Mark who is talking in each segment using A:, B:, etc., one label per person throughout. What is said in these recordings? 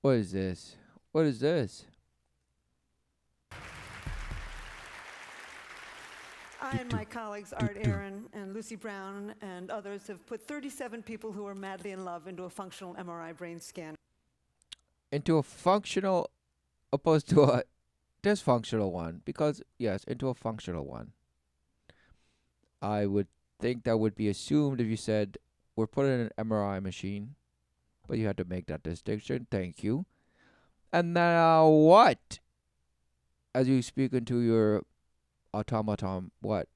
A: What is this? What is this?
B: I
A: Do
B: and
A: do
B: my colleagues
A: do
B: Art
A: do.
B: Aaron and Lucy Brown and others have put 37 people who are madly in love into a functional MRI brain scan.
A: Into a functional opposed to a dysfunctional one. Because yes, into a functional one. I would think that would be assumed if you said we're putting in an MRI machine, but you had to make that distinction. Thank you. And now what? As you speak into your automaton, what?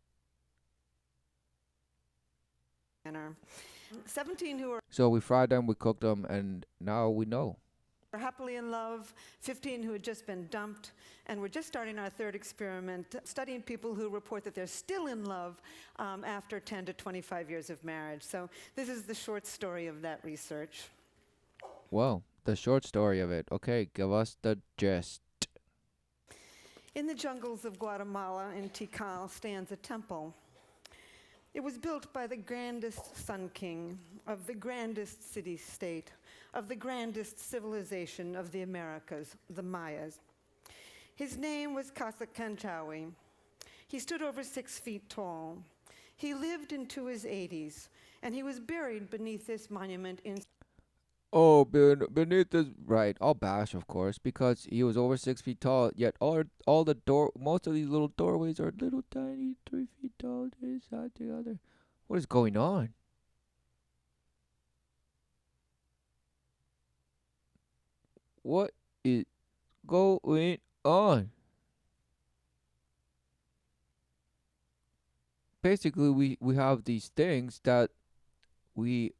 B: 17 who
A: So we fried them, we cooked them, and now we know.
B: are happily in love, 15 who had just been dumped, and we're just starting our third experiment, studying people who report that they're still in love after 10 to 25 years of marriage. So this is the short story of that research.
A: Well, the short story of it. Okay, give us the gist.
B: In the jungles of Guatemala in Tikal stands a temple. It was built by the grandest Sun King of the grandest city-state, of the grandest civilization of the Americas, the Mayas. His name was Kasakanchawi. He stood over 6 feet tall. He lived into his 80s, and he was buried beneath this monument in
A: Oh, beneath this, right? All bash, of course, because he was over 6 feet tall. Yet all the most of these little doorways are little tiny 3 feet tall, this side to the other. What is going on? What is going on? Basically, we have these things that we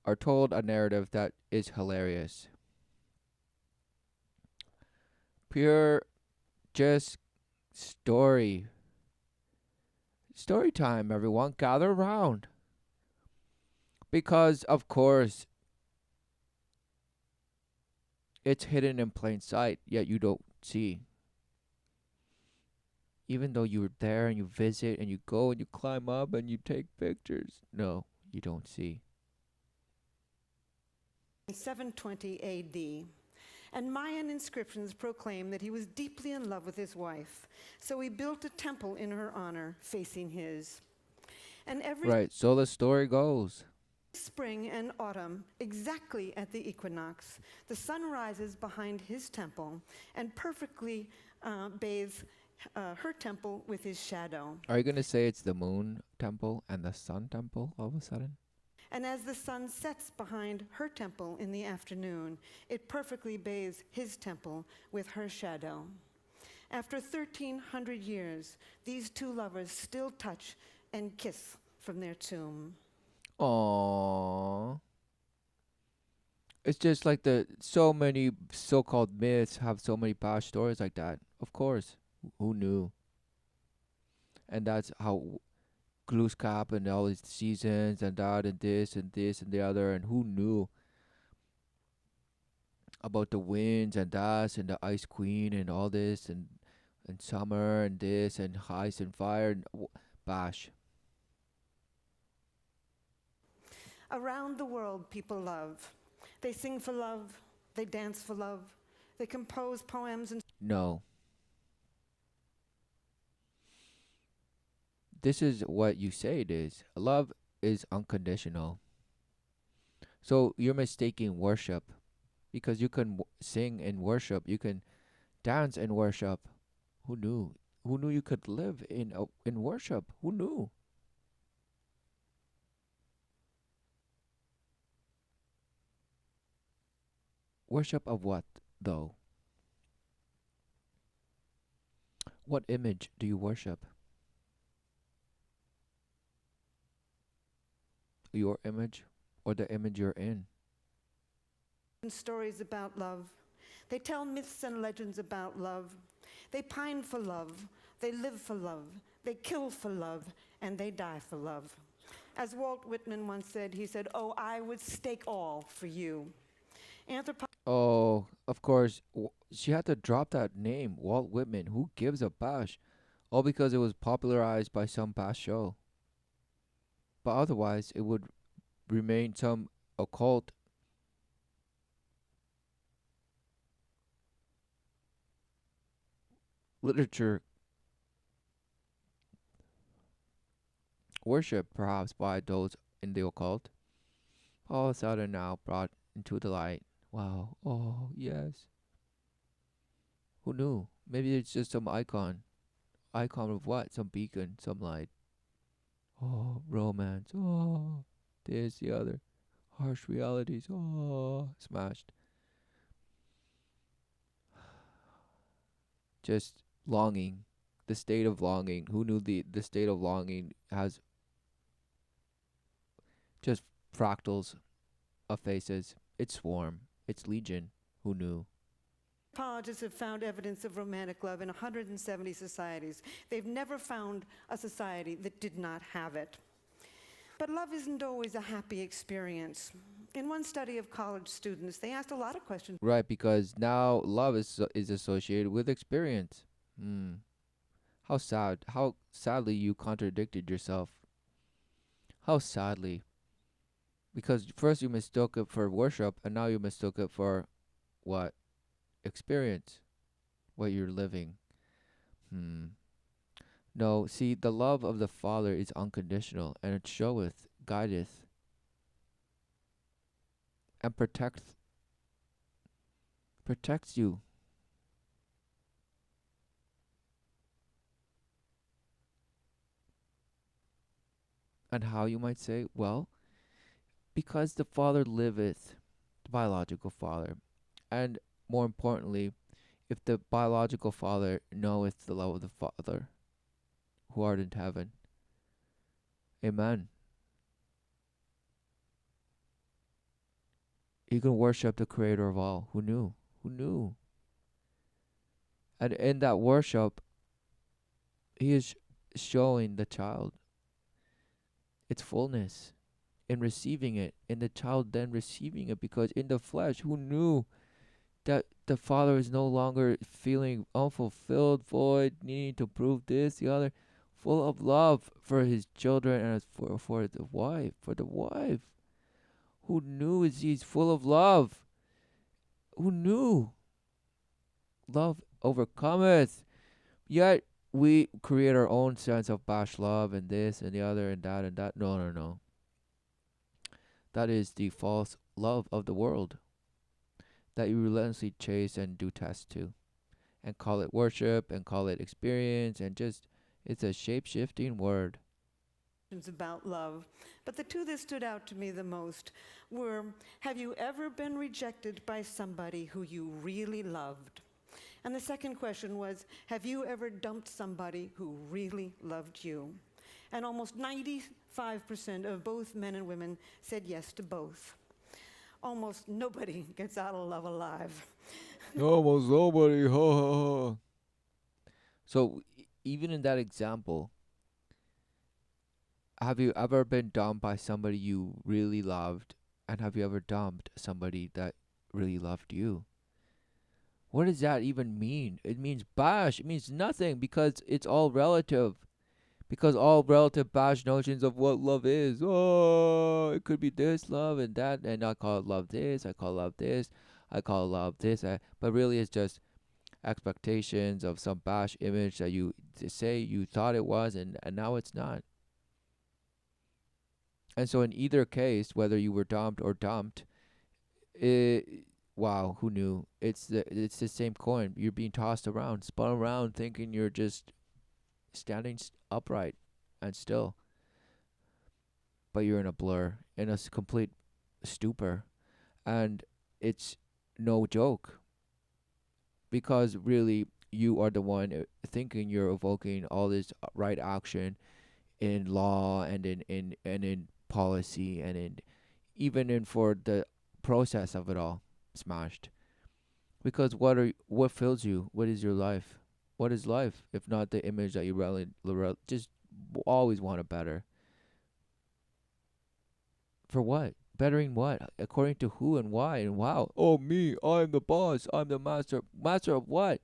A: are told a narrative that is hilarious. Pure, just story. Story time, everyone. Gather around. Because, of course, it's hidden in plain sight, yet you don't see. Even though you're there and you visit and you go and you climb up and you take pictures, no, you don't see.
B: 720 AD. And Mayan inscriptions proclaim that he was deeply in love with his wife. So he built a temple in her honor facing his. And every
A: Right, so the story goes.
B: spring and autumn, exactly at the equinox, the sun rises behind his temple and perfectly bathes her temple with his shadow.
A: Are you going to say it's the moon temple and the sun temple all of a sudden?
B: And as the sun sets behind her temple in the afternoon, it perfectly bathes his temple with her shadow. After 1,300 years, these two lovers still touch and kiss from their tomb.
A: Aww. It's just like the so many so-called myths have so many past stories like that. Of course, who knew? And that's how Glooscap and all these seasons and that and this and the other and who knew about the winds and that and the ice queen and all this and summer and this and ice and fire and bash.
B: Around the world, people love. They sing for love, they dance for love, they compose poems and
A: No, this is what you say it is. Love is unconditional. So you're mistaking worship because you can sing and worship, you can dance and worship. Who knew? Who knew you could live in worship? Who knew? Worship of what though? What image do you worship? Your image or the image you're in?
B: stories about love. They tell myths and legends about love. They pine for love, they live for love, they kill for love, and they die for love. As Walt Whitman once said, he said, "Oh, I would stake all for you." Anthropology
A: Oh, of course. She had to drop that name, Walt Whitman. Who gives a bash? All because it was popularized by some past show. But otherwise, it would remain some occult literature, worship perhaps by those in the occult, all of a sudden now brought into the light. Wow. Oh, yes. Who knew? Maybe it's just some icon. Icon of what? Some beacon, some light. Oh, romance. Oh, this, the other. Harsh realities. Oh, smashed. Just longing. The state of longing. Who knew the state of longing has just fractals of faces? It's swarm. It's legion. Who knew?
B: Anthropologists have found evidence of romantic love in 170 societies. They've never found a society that did not have it. But love isn't always a happy experience. In one study of college students, they asked a lot of questions.
A: Right, because now love is associated with experience. How sad. How sadly you contradicted yourself. How sadly. Because first you mistook it for worship, and now you mistook it for what? Experience. What you're living. No, see, the love of the Father is unconditional, and it showeth, guideth, and protects you. And how, you might say? Well, because the Father liveth, the biological Father. And more importantly, if the biological Father knoweth the love of the Father who art in heaven. Amen. You can worship the Creator of all. Who knew? Who knew? And in that worship, He is showing the child its fullness in receiving it, and the child then receiving it, because in the flesh, who knew that the father is no longer feeling unfulfilled, void, needing to prove this, the other, full of love for his children and for the wife, Who knew is he's full of love? Who knew? Love overcometh. Yet we create our own sense of bash love and this and the other and that and that. No, no, no. That is the false love of the world that you relentlessly chase and do test to, and call it worship and call it experience, and just, it's a shape-shifting word.
B: About love. But the two that stood out to me the most were, have you ever been rejected by somebody who you really loved? And the second question was, have you ever dumped somebody who really loved you? And almost 95% of both men and women said yes to both. Almost nobody gets out of love alive.
A: Almost nobody. So even in that example, have you ever been dumped by somebody you really loved? And have you ever dumped somebody that really loved you? What does that even mean? It means bash. It means nothing, because it's all relative. Because all relative bash notions of what love is. Oh, it could be this love and that, and I call it love this, I call love this, I call love this. But really it's just expectations of some bash image that you say you thought it was, and now it's not. And so in either case, whether you were dumped or dumped, it, wow, who knew? It's the same coin. You're being tossed around, spun around, thinking you're just standing upright and still, but you're in a blur, in a complete stupor, and it's no joke, because really you are the one thinking you're evoking all this right action in law and in policy and in even in for the process of it all smashed. Because what fills you? What is your life? What is life if not the image that you just always want to better? For what? Bettering what? According to who and why and wow? Oh, me, I'm the boss, I'm the master. Master of what?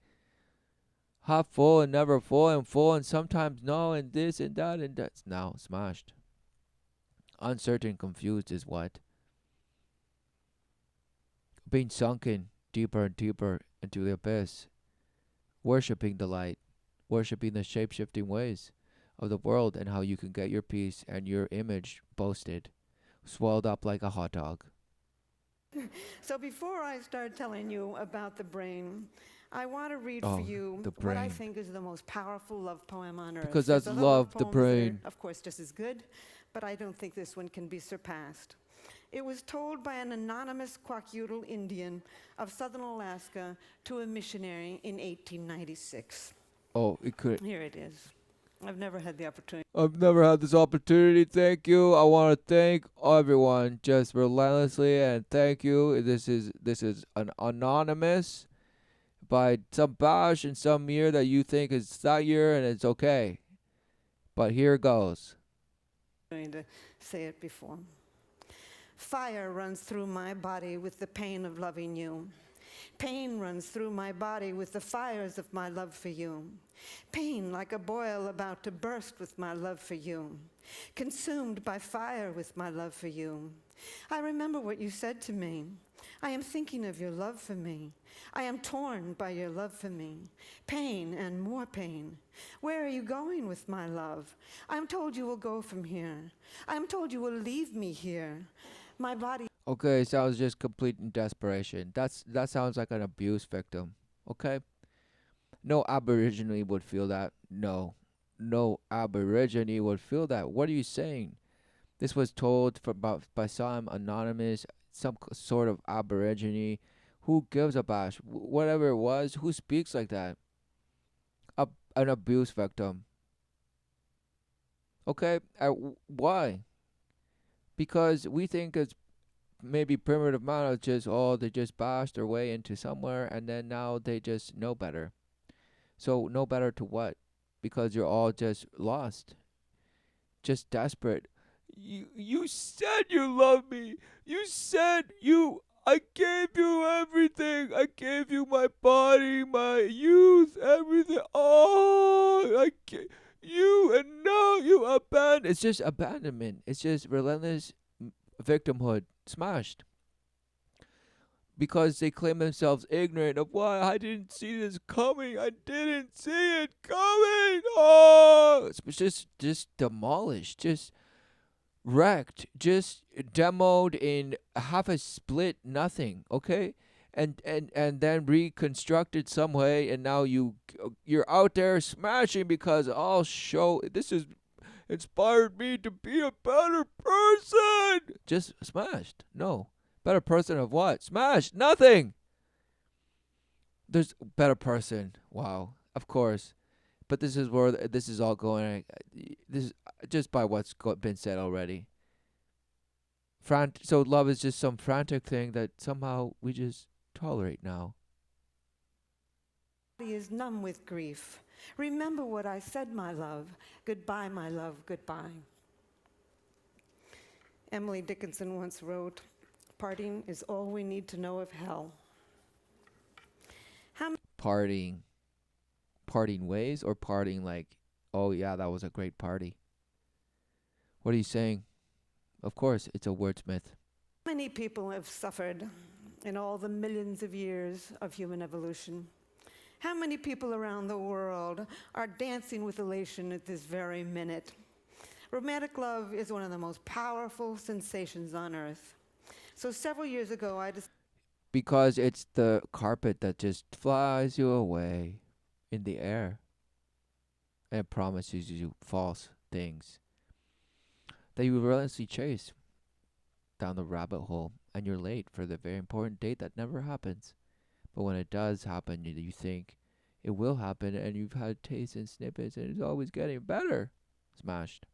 A: Half full and never full, and full and sometimes no, and this and that, and that's now smashed. Uncertain, confused is what? Being sunken deeper and deeper into the abyss, worshipping the light. worshipping the shape-shifting ways of the world and how you can get your peace and your image boasted, swelled up like a hot dog.
B: So before I start telling you about the brain, I want to read for
A: Oh,
B: you
A: the
B: what I
A: brain.
B: think is the most powerful love poem on earth.
A: Because
B: There's
A: that's
B: other love
A: love, the
B: poems that are,
A: brain.
B: of course, just as good, but I don't think this one can be surpassed. It was told by an anonymous Kwakiutl Indian of southern Alaska to a missionary in 1896.
A: Oh, it could.
B: Here it is. I've never had the opportunity.
A: I've never had this opportunity. Thank you. I want to thank everyone just relentlessly and thank you. This is an anonymous by some bash in some year that you think is that year and it's okay. But here goes.
B: To say it before. Fire runs through my body with the pain of loving you. Pain runs through my body with the fires of my love for you. Pain like a boil about to burst with my love for you. Consumed by fire with my love for you. I remember what you said to me. I am thinking of your love for me. I am torn by your love for me. Pain and more pain. Where are you going with my love? I am told you will go from here. I am told you will leave me here. My body.
A: Okay, sounds just complete in desperation. That sounds like an abuse victim. Okay? No Aborigine would feel that. No. No Aborigine would feel that. What are you saying? This was told by some anonymous, some sort of Aborigine. Who gives a bash? Whatever it was, who speaks like that? An abuse victim. Okay? Why? Because we think it's maybe primitive man is just, oh, they just bashed their way into somewhere and then now they just know better. So know better to what? Because you're all just lost, just desperate. You said you love me. You said you. I gave you everything. I gave you my body, my youth, everything. Oh, you, and now you abandon. It's just abandonment. It's just relentless victimhood smashed because they claim themselves ignorant of why I didn't see this coming. I didn't see it coming. Oh, it's just demolished, just wrecked, just demoed in half a split nothing. Okay, and then reconstructed some way, and now you're out there smashing because I'll show this is inspired me to be a better person. Just smashed. No. Better person of what? Smashed. Nothing. There's better person. Wow. Of course. But this is where this is all going. This is just by what's been said already. So love is just some frantic thing that somehow we just tolerate now.
B: Body is numb with grief. Remember what I said, my love. Goodbye, my love, goodbye. Emily Dickinson once wrote, parting is all we need to know of hell.
A: Parting ways or parting like, oh yeah, that was a great party. What are you saying? Of course, it's a wordsmith.
B: Many people have suffered in all the millions of years of human evolution. How many people around the world are dancing with elation at this very minute? Romantic love is one of the most powerful sensations on earth. So several years ago,
A: because it's the carpet that just flies you away in the air and promises you false things that you relentlessly chase down the rabbit hole, and you're late for the very important date that never happens. But when it does happen, you think it will happen, and you've had tastes and snippets, and it's always getting better. Smashed.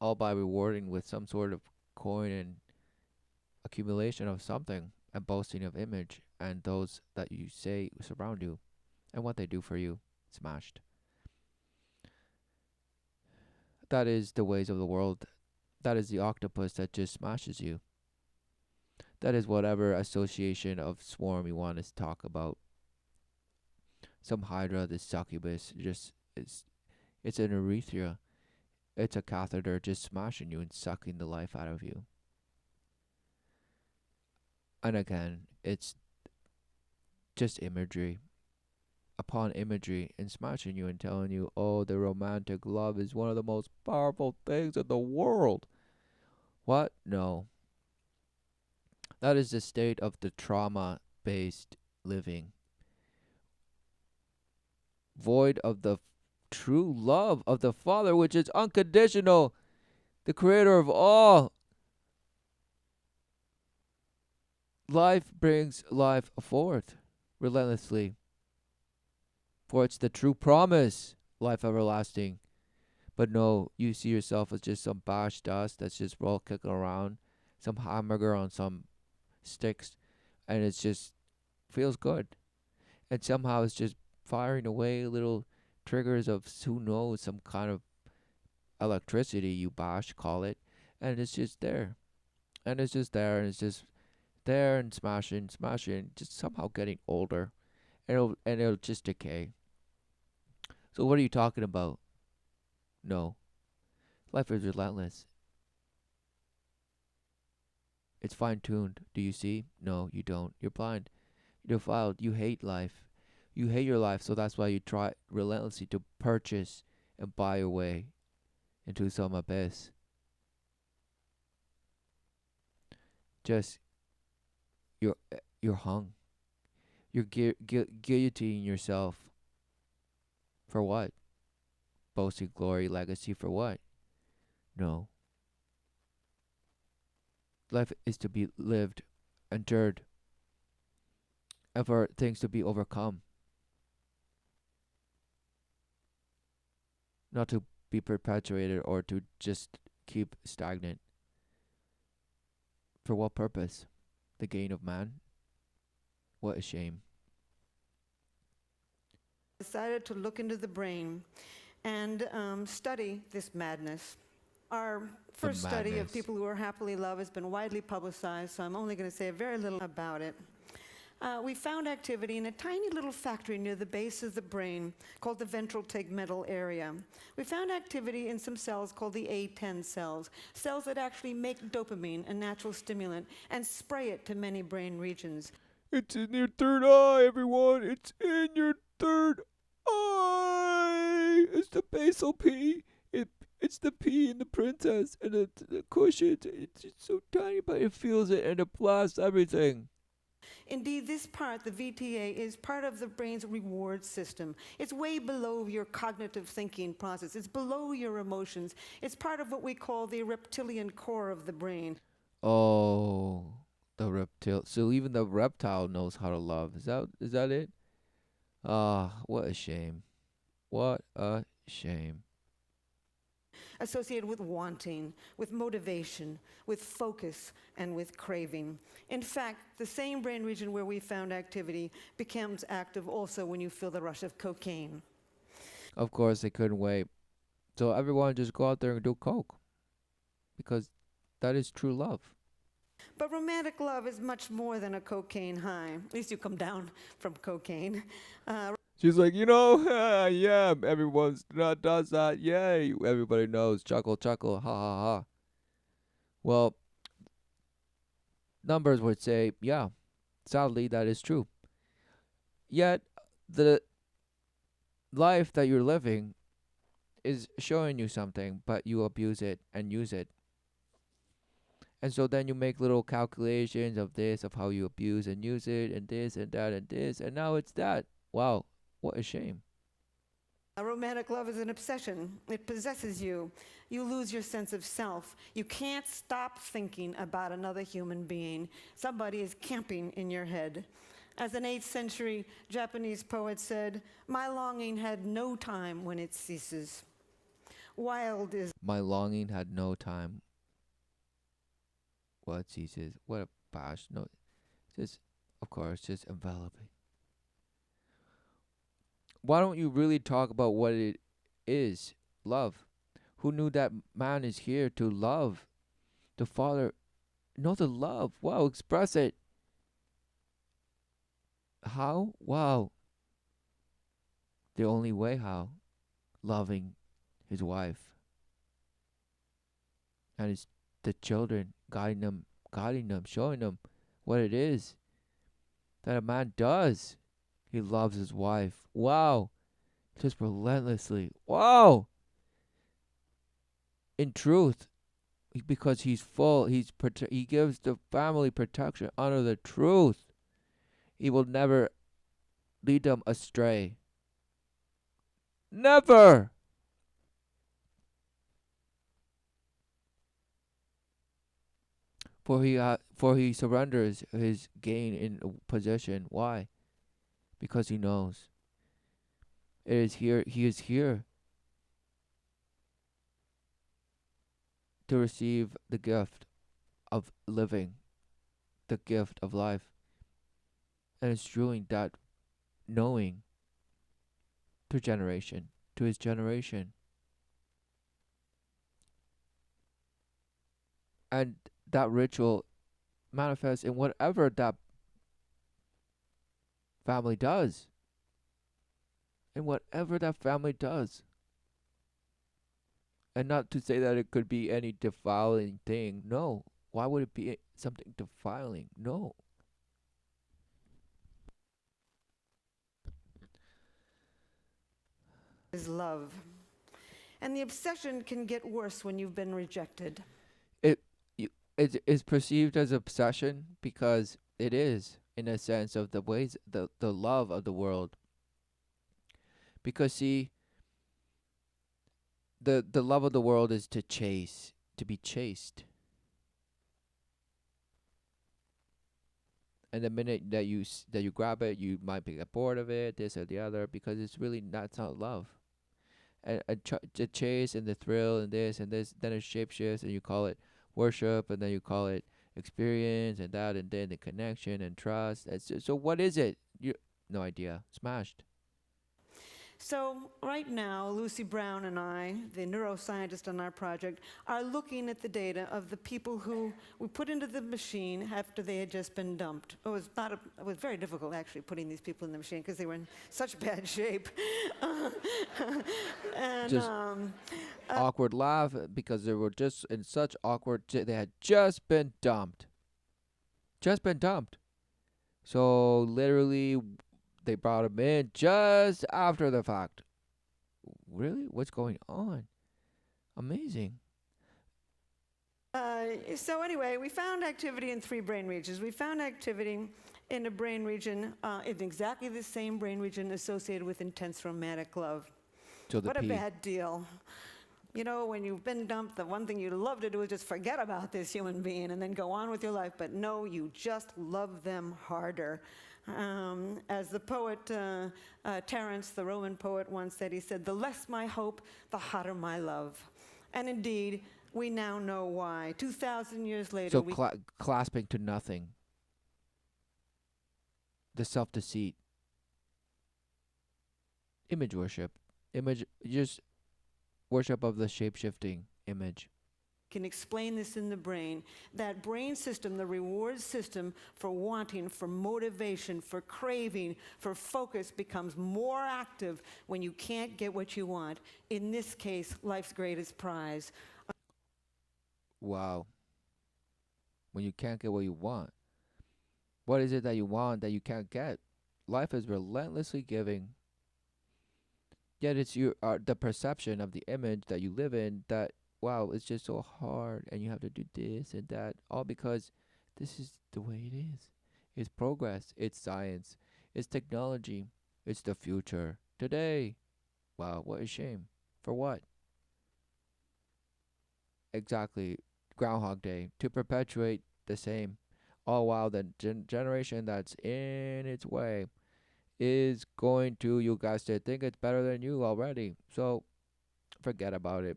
A: All by rewarding with some sort of coin and accumulation of something and boasting of image and those that you say surround you and what they do for you. Smashed. That is the ways of the world. That is the octopus that just smashes you. That is whatever association of swarm you want to talk about. Some hydra, this succubus, just it's an urethra. It's a catheter just smashing you and sucking the life out of you. And again, it's just imagery. upon imagery and smashing you and telling you, oh, the romantic love is one of the most powerful things in the world. What? No. That is the state of the trauma based living, void of the true love of the Father, which is unconditional, the creator of all. Life brings life forth relentlessly, for it's the true promise, life everlasting. But no, you see yourself as just some bash dust that's just roll kicking around, some hamburger on some sticks, and it's just feels good. And somehow it's just firing away little triggers of who knows, some kind of electricity, you bash call it, and it's just there. And it's just there, and it's just there and smashing, smashing, just somehow getting older. And it'll just decay. So what are you talking about? No. Life is relentless. It's fine tuned. Do you see? No, you don't. You're blind. You're defiled. You hate life. You hate your life, so that's why you try relentlessly to purchase and buy your way into some abyss. Just you're hung. You're guillotining yourself for what? Boasting glory, legacy for what? No. Life is to be lived, endured, and for things to be overcome, not to be perpetuated or to just keep stagnant. For what purpose? The gain of man? What a shame.
B: Decided to look into the brain and study this madness. Our first study of people who are happily loved has been widely publicized, so I'm only going to say very little about it. We found activity in a tiny little factory near the base of the brain called the ventral tegmental area. We found activity in some cells called the A10 cells, cells that actually make dopamine, a natural stimulant, and spray it to many brain regions.
A: It's in your third eye, everyone. It's in your third eye. It's the basal P. It's the P in the princess and the cushion. It's so tiny, but it feels it and it blasts everything.
B: Indeed, this part, the VTA, is part of the brain's reward system. It's way below your cognitive thinking process. It's below your emotions. It's part of what we call the reptilian core of the brain.
A: Oh, the reptile. So even the reptile knows how to love. Is that it? Ah, what a shame. What a shame.
B: Associated with wanting, with motivation, with focus, and with craving. In fact, the same brain region where we found activity becomes active also when you feel the rush of cocaine.
A: Of course, they couldn't wait. So everyone just go out there and do coke. Because that is true love.
B: But romantic love is much more than a cocaine high. At least you come down from cocaine.
A: She's like, yeah, everyone does that. Yay. Everybody knows. Chuckle, chuckle, ha, ha, ha. Well, numbers would say, yeah, sadly, that is true. Yet, the life that you're living is showing you something, but you abuse it and use it. And so then you make little calculations of this, of how you abuse and use it, and this and that and this, and now it's that. Wow, what a shame.
B: A romantic love is an obsession. It possesses you. You lose your sense of self. You can't stop thinking about another human being. Somebody is camping in your head. As an 8th century Japanese poet said, "My longing had no time when it ceases. Wild is..."
A: My longing had no time. What ceases? What a bash. No, just, of course, just enveloping. Why don't you really talk about what it is? Love. Who knew that man is here to love? The Father. Know the love. Wow, express it. How? Wow. The only way how? Loving his wife. And his the children, guiding them, showing them what it is that a man does. He loves his wife. Wow. Just relentlessly. Wow. In truth, because he's full, he gives the family protection under the truth. He will never lead them astray. Never. For he surrenders his gain in possession. Why? Because he knows it is here. He is here to receive the gift of living, the gift of life, and it's doing that, knowing to his generation, and that ritual manifests in whatever that family does, in whatever that family does. And not to say that it could be any defiling thing. No. Why would it be something defiling? No.
B: Is love. And the obsession can get worse when you've been rejected.
A: It it is perceived as obsession because it is, in a sense, of the ways, the love of the world. Because see, the love of the world is to be chased. And the minute that you grab it, you might get bored of it, this or the other, because it's not love. And the chase and the thrill and this, then it shapeshifts, and you call it worship, and then you call it experience, and that, and then the connection and trust. So what is it? You no idea. Smashed.
B: So, right now, Lucy Brown and I, the neuroscientist on our project, are looking at the data of the people who we put into the machine after they had just been dumped. It was very difficult, actually, putting these people in the machine because they were in such bad shape. And
A: Just awkward laugh because they were just in such they had just been dumped. Just been dumped. So literally, they brought him in just after the fact. Really? What's going on? Amazing.
B: So anyway, we found activity in 3 brain regions. We found activity in a brain region, in exactly the same brain region associated with intense romantic love.
A: So the
B: What a
A: P.
B: bad deal. You know, when you've been dumped, the one thing you love to do is just forget about this human being and then go on with your life. But no, you just love them harder. As the poet Terence, the Roman poet, once said, he said, "The less my hope, the hotter my love." And indeed, we now know why. 2,000 years later,
A: So clasping to nothing. The self-deceit. Image worship. Just worship of the shape-shifting image.
B: can explain this in the brain. That brain system, the reward system for wanting, for motivation, for craving, for focus, becomes more active when you can't get what you want. In this case, life's greatest prize.
A: Wow. When you can't get what you want. What is it that you want that you can't get? Life is relentlessly giving. Yet it's the perception of the image that you live in that, wow, it's just so hard and you have to do this and that, all because this is the way it is. It's progress, it's science, it's technology, it's the future. Today, wow, what a shame. For what? Exactly. Groundhog Day. To perpetuate the same. All while the generation that's in its way is going to, you guys, to think it's better than you already. So forget about it.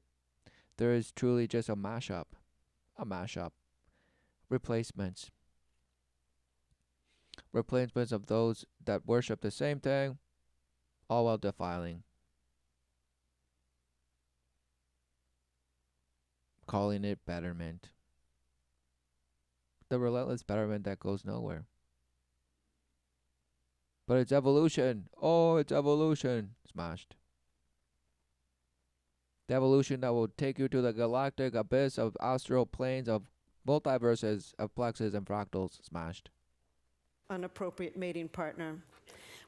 A: There is truly just a mashup. A mashup. Replacements. Replacements of those that worship the same thing, all while defiling. Calling it betterment. The relentless betterment that goes nowhere. But it's evolution. Oh, it's evolution. Smashed. The evolution that will take you to the galactic abyss of astral planes of multiverses of plexes and fractals. Smashed.
B: An appropriate mating partner.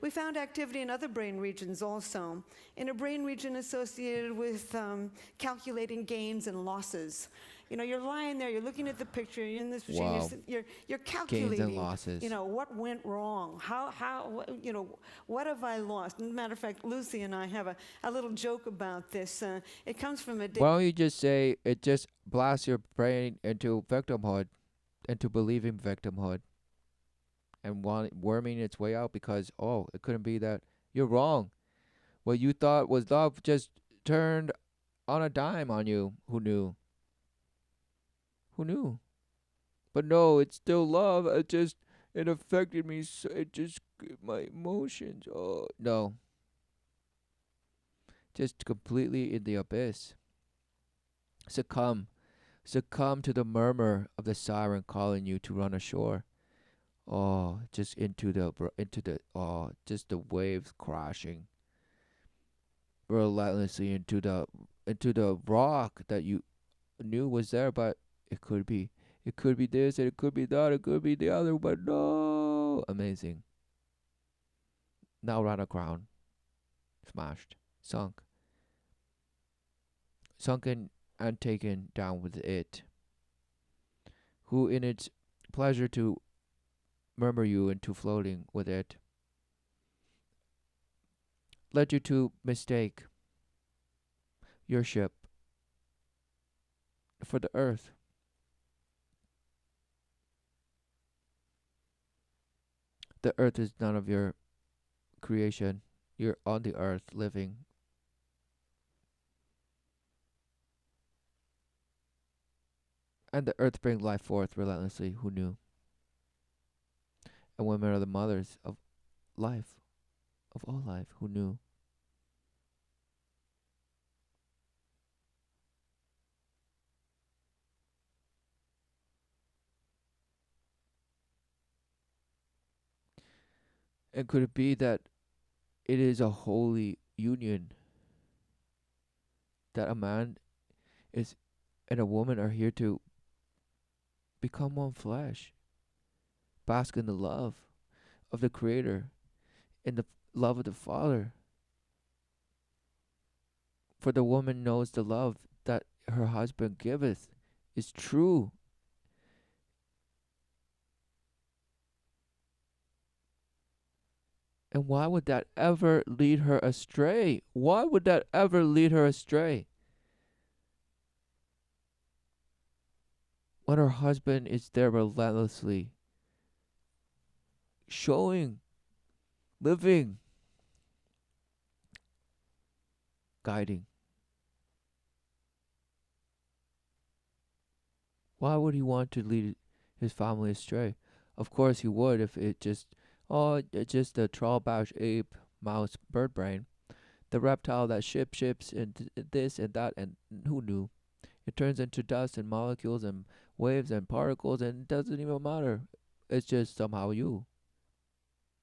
B: We found activity in other brain regions also. In a brain region associated with calculating gains and losses. You know, you're lying there, you're looking at the picture, you're in this machine,
A: Wow.
B: you're
A: Gains and
B: calculating,
A: losses.
B: you know, what went wrong, you know, what have I lost? As a matter of fact, Lucy and I have a little joke about this. It comes from a
A: Why don't you just say it just blasts your brain into victimhood, into believing victimhood, and worming its way out because, oh, it couldn't be that. You're wrong. What you thought was love just turned on a dime on you. Who knew? Who knew? But no, it's still love. It affected me. So it just, my emotions. Oh, no. Just completely in the abyss. Succumb. Succumb to the murmur of the siren calling you to run ashore. Oh, just just the waves crashing relentlessly into the rock that you knew was there, but it could be this, and it could be that, it could be the other, but no, amazing. Now run aground, smashed, sunken and taken down with it. Who in its pleasure to murmur you into floating with it, led you to mistake your ship for the earth. The earth is none of your creation. You're on the earth living. And the earth brings life forth relentlessly. Who knew? And women are the mothers of life, of all life. Who knew? And could it be that it is a holy union, that a man is and a woman are here to become one flesh, bask in the love of the Creator, in the love of the Father? For the woman knows the love that her husband giveth is true. And why would that ever lead her astray? Why would that ever lead her astray? When her husband is there relentlessly, showing, living, guiding. Why would he want to lead his family astray? Of course he would if it's just a troll bash ape mouse bird brain. The reptile that ships and this and that, and who knew? It turns into dust and molecules and waves and particles, and it doesn't even matter. It's just somehow you.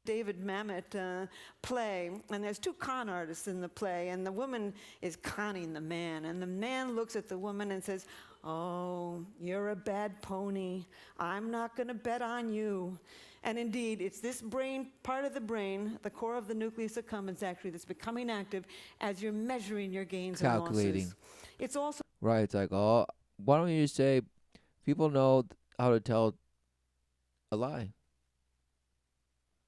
B: David Mamet play, and there's two con artists in the play, and the woman is conning the man, and the man looks at the woman and says, "Oh, you're a bad pony. I'm not going to bet on you." And indeed, it's this brain, part of the brain, the core of the nucleus accumbens actually, that's becoming active as you're measuring your gains
A: Calculating.
B: and losses. It's also
A: Right, it's like, oh, why don't you say people know how to tell a lie?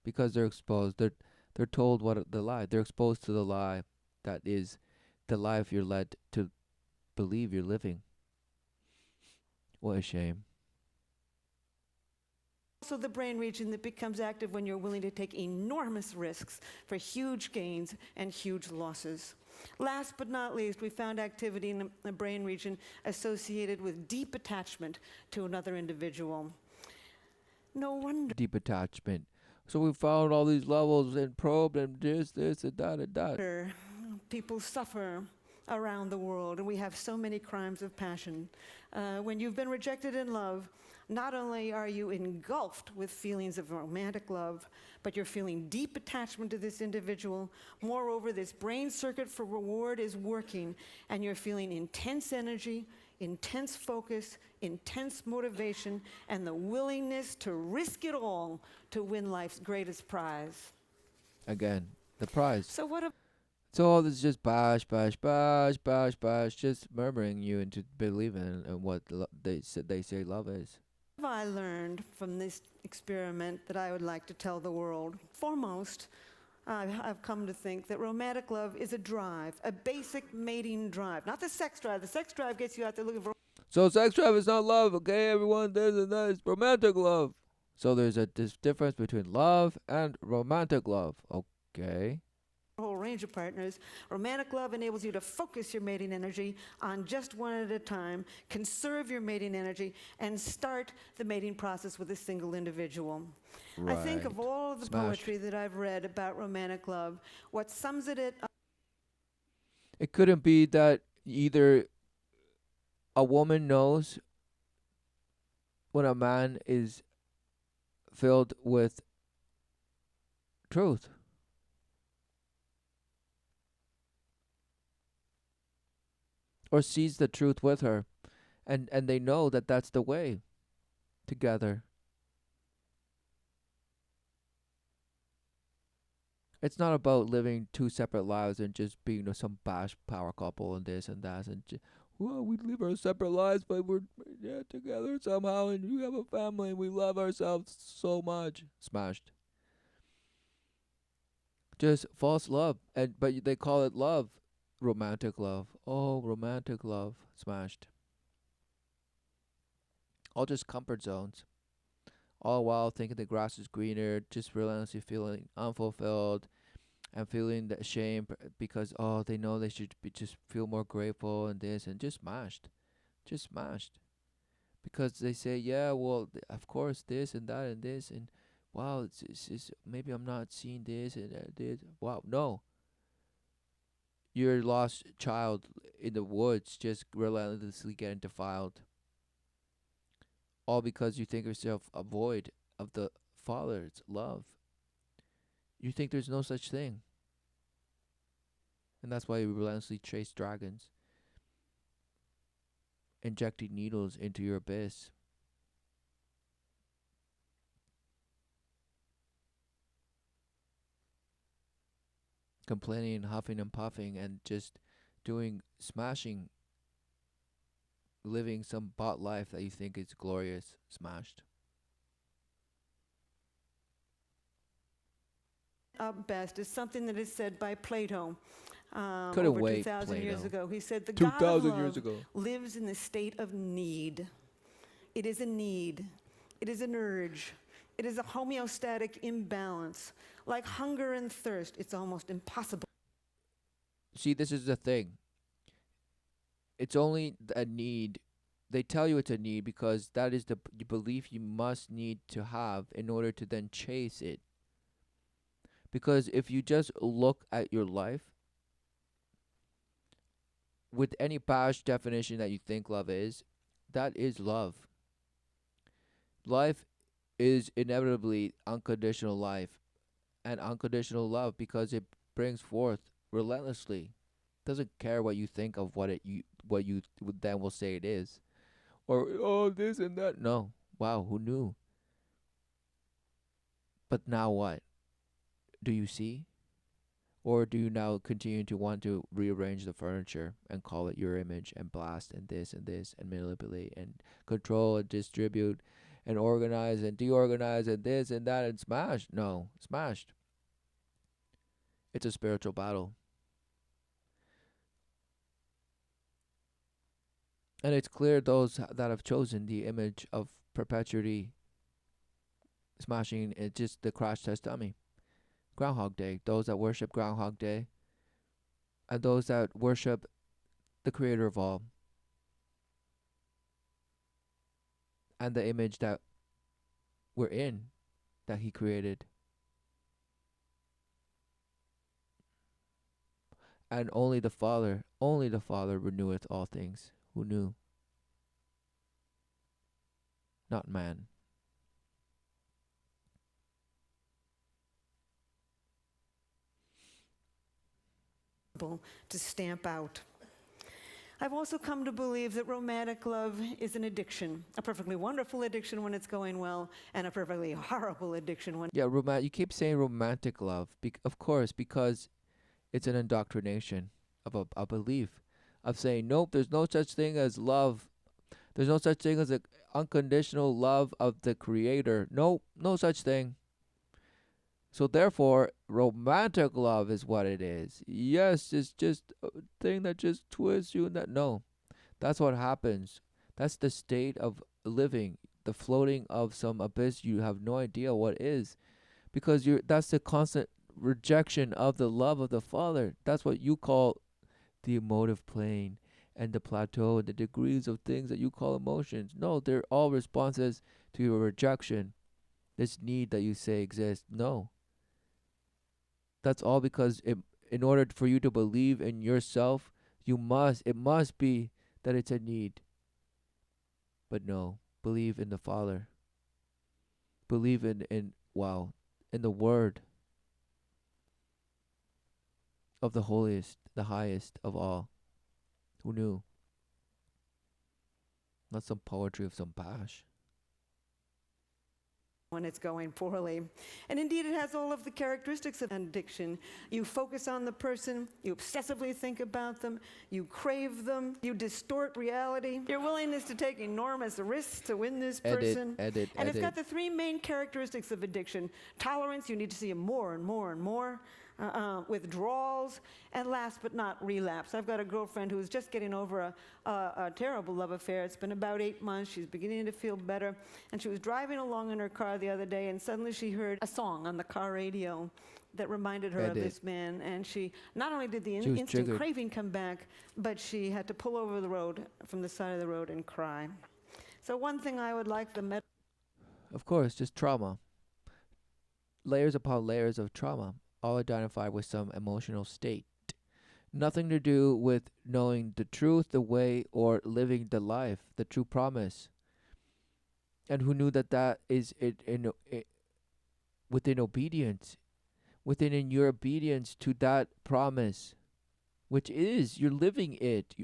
A: Because they're exposed. They're told the lie. They're exposed to the lie that is the life you're led to believe you're living. What a shame.
B: also the brain region that becomes active when you're willing to take enormous risks for huge gains and huge losses. Last but not least, we found activity in the brain region associated with deep attachment to another individual. No wonder
A: Deep attachment. So we found all these levels and probed and this, and that, and that.
B: people suffer around the world, and we have so many crimes of passion. When you've been rejected in love, not only are you engulfed with feelings of romantic love, but you're feeling deep attachment to this individual. Moreover, this brain circuit for reward is working, and you're feeling intense energy, intense focus, intense motivation, and the willingness to risk it all to win life's greatest prize.
A: Again, the prize.
B: So what
A: So all this is just bash, bash, bash, bash, bash, just murmuring you into believing in what they say love is.
B: have I learned from this experiment that I would like to tell the world? Foremost, I've come to think that romantic love is a drive, a basic mating drive, not the sex drive. The sex drive gets you out there looking for
A: So sex drive is not love, okay? Everyone, this and that is romantic love. So there's a difference between love and romantic love, okay?
B: a whole range of partners. Romantic love enables you to focus your mating energy on just one at a time, conserve your mating energy, and start the mating process with a single individual. I think
A: Right.
B: of all of the
A: Smashed.
B: poetry that I've read about romantic love, what sums it up
A: It couldn't be that either a woman knows when a man is filled with truth, or sees the truth with her, and they know that that's the way together. It's not about living two separate lives and just being some bash power couple and this and that well, we live our separate lives, but we're together somehow, and we have a family, and we love ourselves so much. Smashed. Just false love, and but they call it love, romantic love. Oh, romantic love. Smashed. All just comfort zones. All while thinking the grass is greener, just relentlessly feeling unfulfilled and feeling that shame because they know they should be just feel more grateful and this and just smashed because they say well of course this and that and this and wow it's maybe I'm not seeing this and this wow no, your lost child in the woods just relentlessly getting defiled, all because you think yourself a void of the Father's love. You think there's no such thing, and that's why you relentlessly chase dragons, injecting needles into your abyss, complaining, huffing and puffing, and just doing smashing, living some bot life that you think is glorious, smashed.
B: up best is something that is said by Plato
A: Couldn't
B: over
A: wait,
B: 2,000 years
A: Plato.
B: ago. He said, the God of
A: 2,000 years
B: love
A: ago.
B: lives in the state of need. It is a need. It is an urge. It is a homeostatic imbalance. Like hunger and thirst, it's almost impossible.
A: See, this is the thing. It's only a need. They tell you it's a need because that is the belief you must need to have in order to then chase it. Because if you just look at your life with any bash definition that you think love is, that is love. Life is inevitably unconditional life and unconditional love because it brings forth relentlessly. Doesn't care what you think of what you then will say it is, or this and that. No, wow, who knew? But now what? Do you see? Or do you now continue to want to rearrange the furniture and call it your image and blast and this and manipulate and control and distribute and organize and deorganize and this and that and smash? No, smashed. It's a spiritual battle. And it's clear those that have chosen the image of perpetuity smashing it's just the crash test dummy. Groundhog Day. Those that worship Groundhog Day and those that worship the creator of all and the image that we're in that he created. And only the Father reneweth all things. Who knew? Not man.
B: To stamp out. I've also come to believe that romantic love is an addiction, a perfectly wonderful addiction when it's going well, and a perfectly horrible addiction when
A: Yeah, you keep saying romantic love. Of course, because it's an indoctrination of a belief of saying, nope, there's no such thing as love. There's no such thing as an unconditional love of the creator. Nope, no such thing. So therefore, romantic love is what it is. Yes, it's just a thing that just twists you. That no, that's what happens. That's the state of living, the floating of some abyss you have no idea what is, because that's the constant rejection of the love of the Father. That's what you call the emotive plane and the plateau and the degrees of things that you call emotions. No, they're all responses to your rejection. This need that you say exists. No, that's all because in order for you to believe in yourself, it must be that it's a need. But no, believe in the Father. Believe in the Word of the holiest, the highest of all. Who knew? Not some poetry of some bash.
B: it's going poorly. And indeed, it has all of the characteristics of addiction. You focus on the person, you obsessively think about them, you crave them, you distort reality. Your willingness to take enormous risks to win this person. And it's got the three main characteristics of addiction: tolerance, you need to see him more and more and more. Withdrawals, and last but not relapse. I've got a girlfriend who's just getting over a terrible love affair. It's been about 8 months. She's beginning to feel better. And she was driving along in her car the other day, and suddenly she heard a song on the car radio that reminded her of this man. And she not only did the instant craving come back, but she had to pull over the road, from the side of the road, and cry. So one thing I would like
A: Of course, just trauma. Layers upon layers of trauma, all identified with some emotional state. Nothing to do with knowing the truth, the way, or living the life, the true promise. And who knew that is within obedience, within in your obedience to that promise, which is you're living it.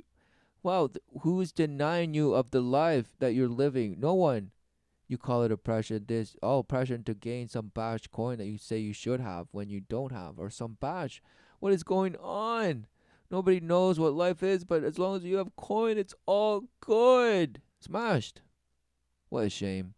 A: Who is denying you of the life that you're living? No one. You call it oppression, oppression to gain some bash coin that you say you should have when you don't have, or some bash. What is going on? Nobody knows what life is, but as long as you have coin, it's all good. Smashed. What a shame.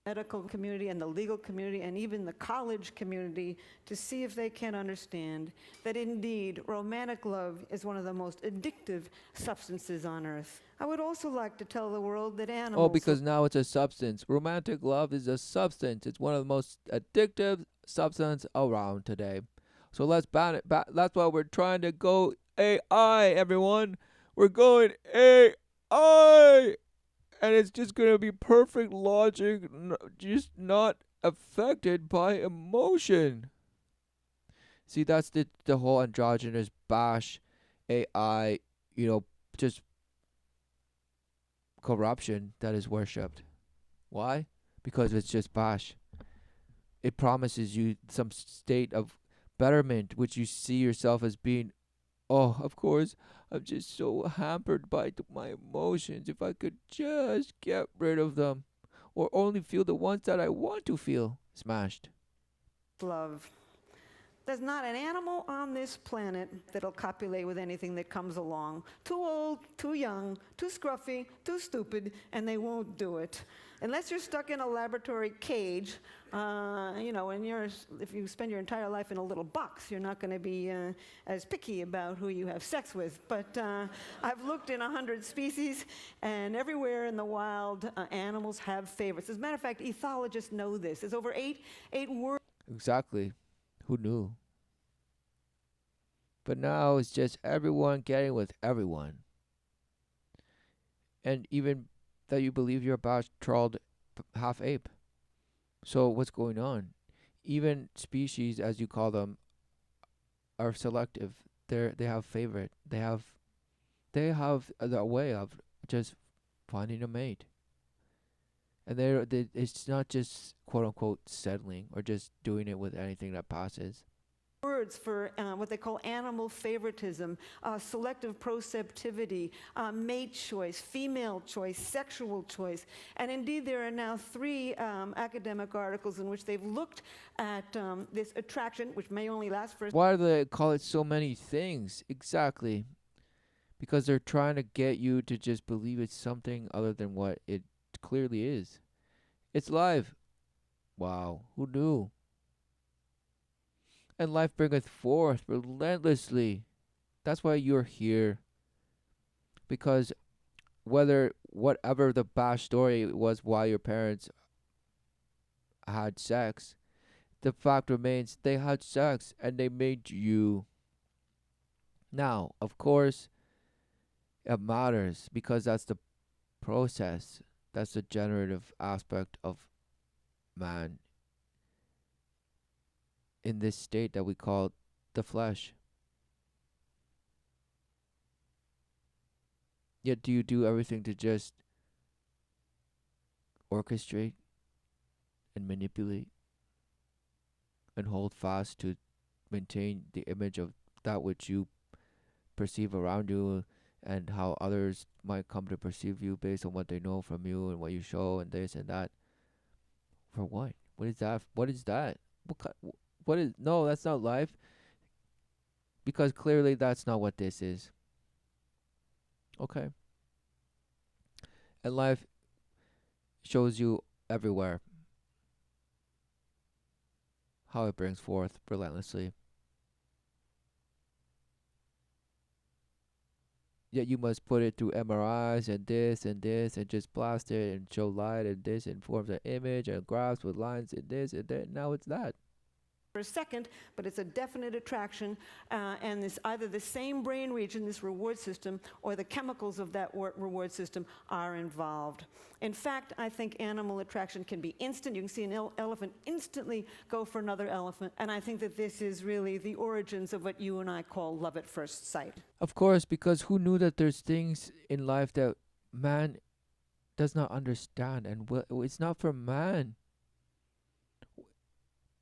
B: Medical community and the legal community and even the college community to see if they can understand that indeed romantic love is one of the most addictive substances on earth. I would also like to tell the world that animals...
A: Oh, because now it's a substance. Romantic love is a substance. It's one of the most addictive substances around today. So let's ban it. That's why we're trying to go AI, everyone. We're going AI. And it's just going to be perfect logic, just not affected by emotion. See, that's the whole androgynous bash, AI, just corruption that is worshipped. Why? Because it's just bash. It promises you some state of betterment, which you see yourself as being, oh, of course, I'm just so hampered by my emotions. If I could just get rid of them, or only feel the ones that I want to feel. Smashed.
B: Love. There's not an animal on this planet that'll copulate with anything that comes along. Too old, too young, too scruffy, too stupid, and they won't do it. Unless you're stuck in a laboratory cage, if you spend your entire life in a little box, you're not going to be as picky about who you have sex with. But I've looked in 100 species, and everywhere in the wild, animals have favorites. As a matter of fact, ethologists know this. There's over eight words.
A: Exactly. Who knew? But now it's just everyone getting with everyone. And even that you believe you're about trawled half ape. So what's going on? Even species, as you call them, are selective. They have favorite. They have the way of just finding a mate. And it's not just quote unquote settling or just doing it with anything that passes.
B: words for what they call animal favoritism, selective proceptivity, mate choice, female choice, sexual choice. And indeed, there are now 3 academic articles in which they've looked at this attraction, which may only last for...
A: Why do they call it so many things? Exactly. Because they're trying to get you to just believe it's something other than what it clearly is. It's life. Wow, who knew? And life bringeth forth relentlessly. That's why you're here. Because whatever the backstory was why your parents had sex, the fact remains they had sex and they made you. Now, of course, it matters because that's the process. That's the generative aspect of man in this state that we call the flesh. Yet, do you do everything to just orchestrate and manipulate and hold fast to maintain the image of that which you perceive around you and how others might come to perceive you based on what they know from you and what you show and this and that? For what? What is that? What is that? What is? No, that's not life. Because clearly that's not what this is. Okay. And life shows you everywhere how it brings forth relentlessly. Yet you must put it through MRIs and this and just blast it and show light and this and forms an image and graphs with lines and this and that. Now it's that.
B: For a second, but it's a definite attraction, and it's either the same brain region, this reward system, or the chemicals of that reward system are involved. In fact, I think animal attraction can be instant. You can see an elephant instantly go for another elephant, and I think that this is really the origins of what you and I call love at first sight.
A: Of course, because who knew that there's things in life that man does not understand and it's not for man.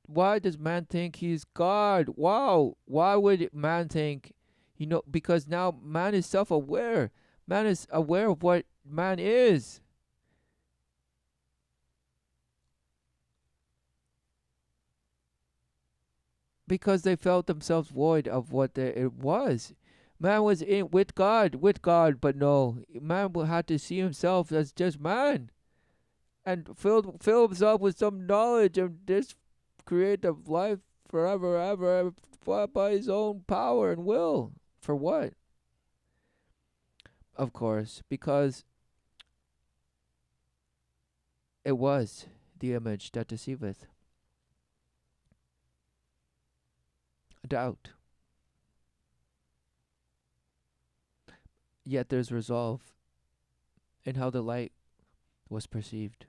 A: Why does man think he's God? Wow. Why would man think, because now man is self aware. Man is aware of what man is. Because they felt themselves void of what it was. Man was in with God, but no. Man had to see himself as just man. And fill himself with some knowledge of this creative life forever, ever, by his own power and will. For what? Of course, because it was the image that deceiveth. Doubt. Yet there's resolve in how the light was perceived.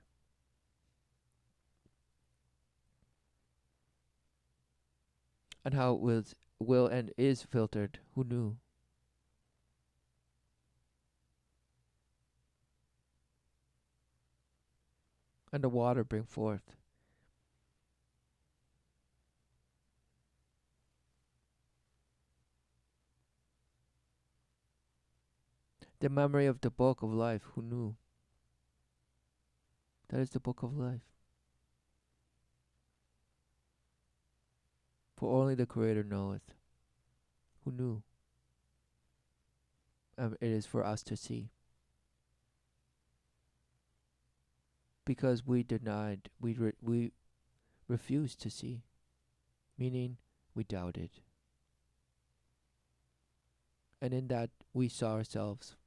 A: And how it will and is filtered. Who knew? And the water bring forth. The memory of the book of life. Who knew? That is the book of life. For only the Creator knoweth. Who knew? It is for us to see. Because we denied, we refused to see. Meaning, we doubted. And in that, we saw ourselves.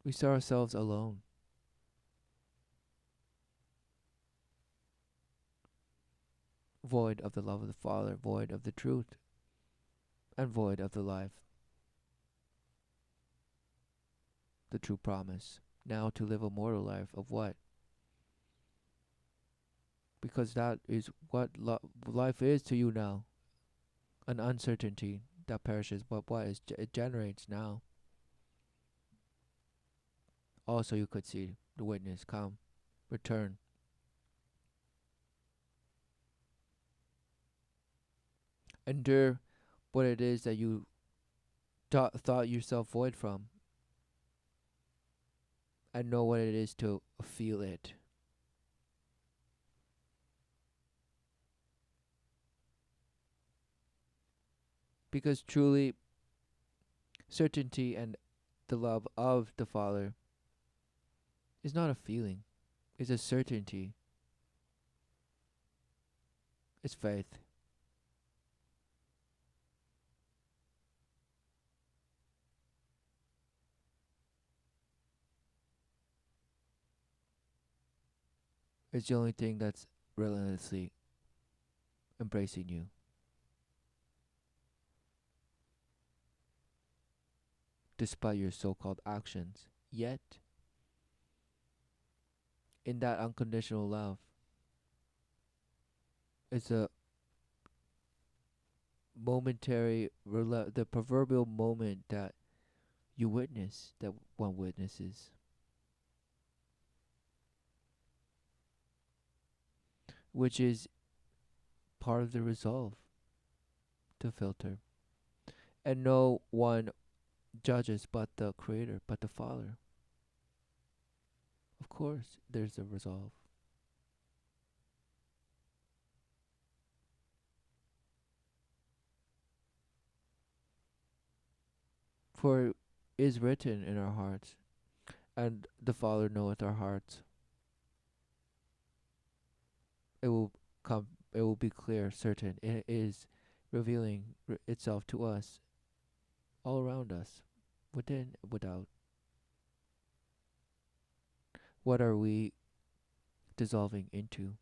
A: We saw ourselves alone. Void of the love of the Father, void of the truth, and void of the life. The true promise. Now to live a mortal life of what? Because that is what life is to you now. An uncertainty that perishes, but what it generates now. Also you could see the witness come, return. endure what it is that you thought yourself void from, and know what it is to feel it. Because truly, certainty and the love of the Father is not a feeling, it's a certainty, it's faith. It's the only thing that's relentlessly embracing you. Despite your so called actions. Yet, in that unconditional love, it's a the proverbial moment that you witness, that one witnesses, which is part of the resolve to filter. And no one judges but the Creator, but the Father. Of course, there's a resolve. For it is written in our hearts, and the Father knoweth our hearts. It will come. It will be clear, certain. It is revealing itself to us, all around us, within, without. What are we dissolving into?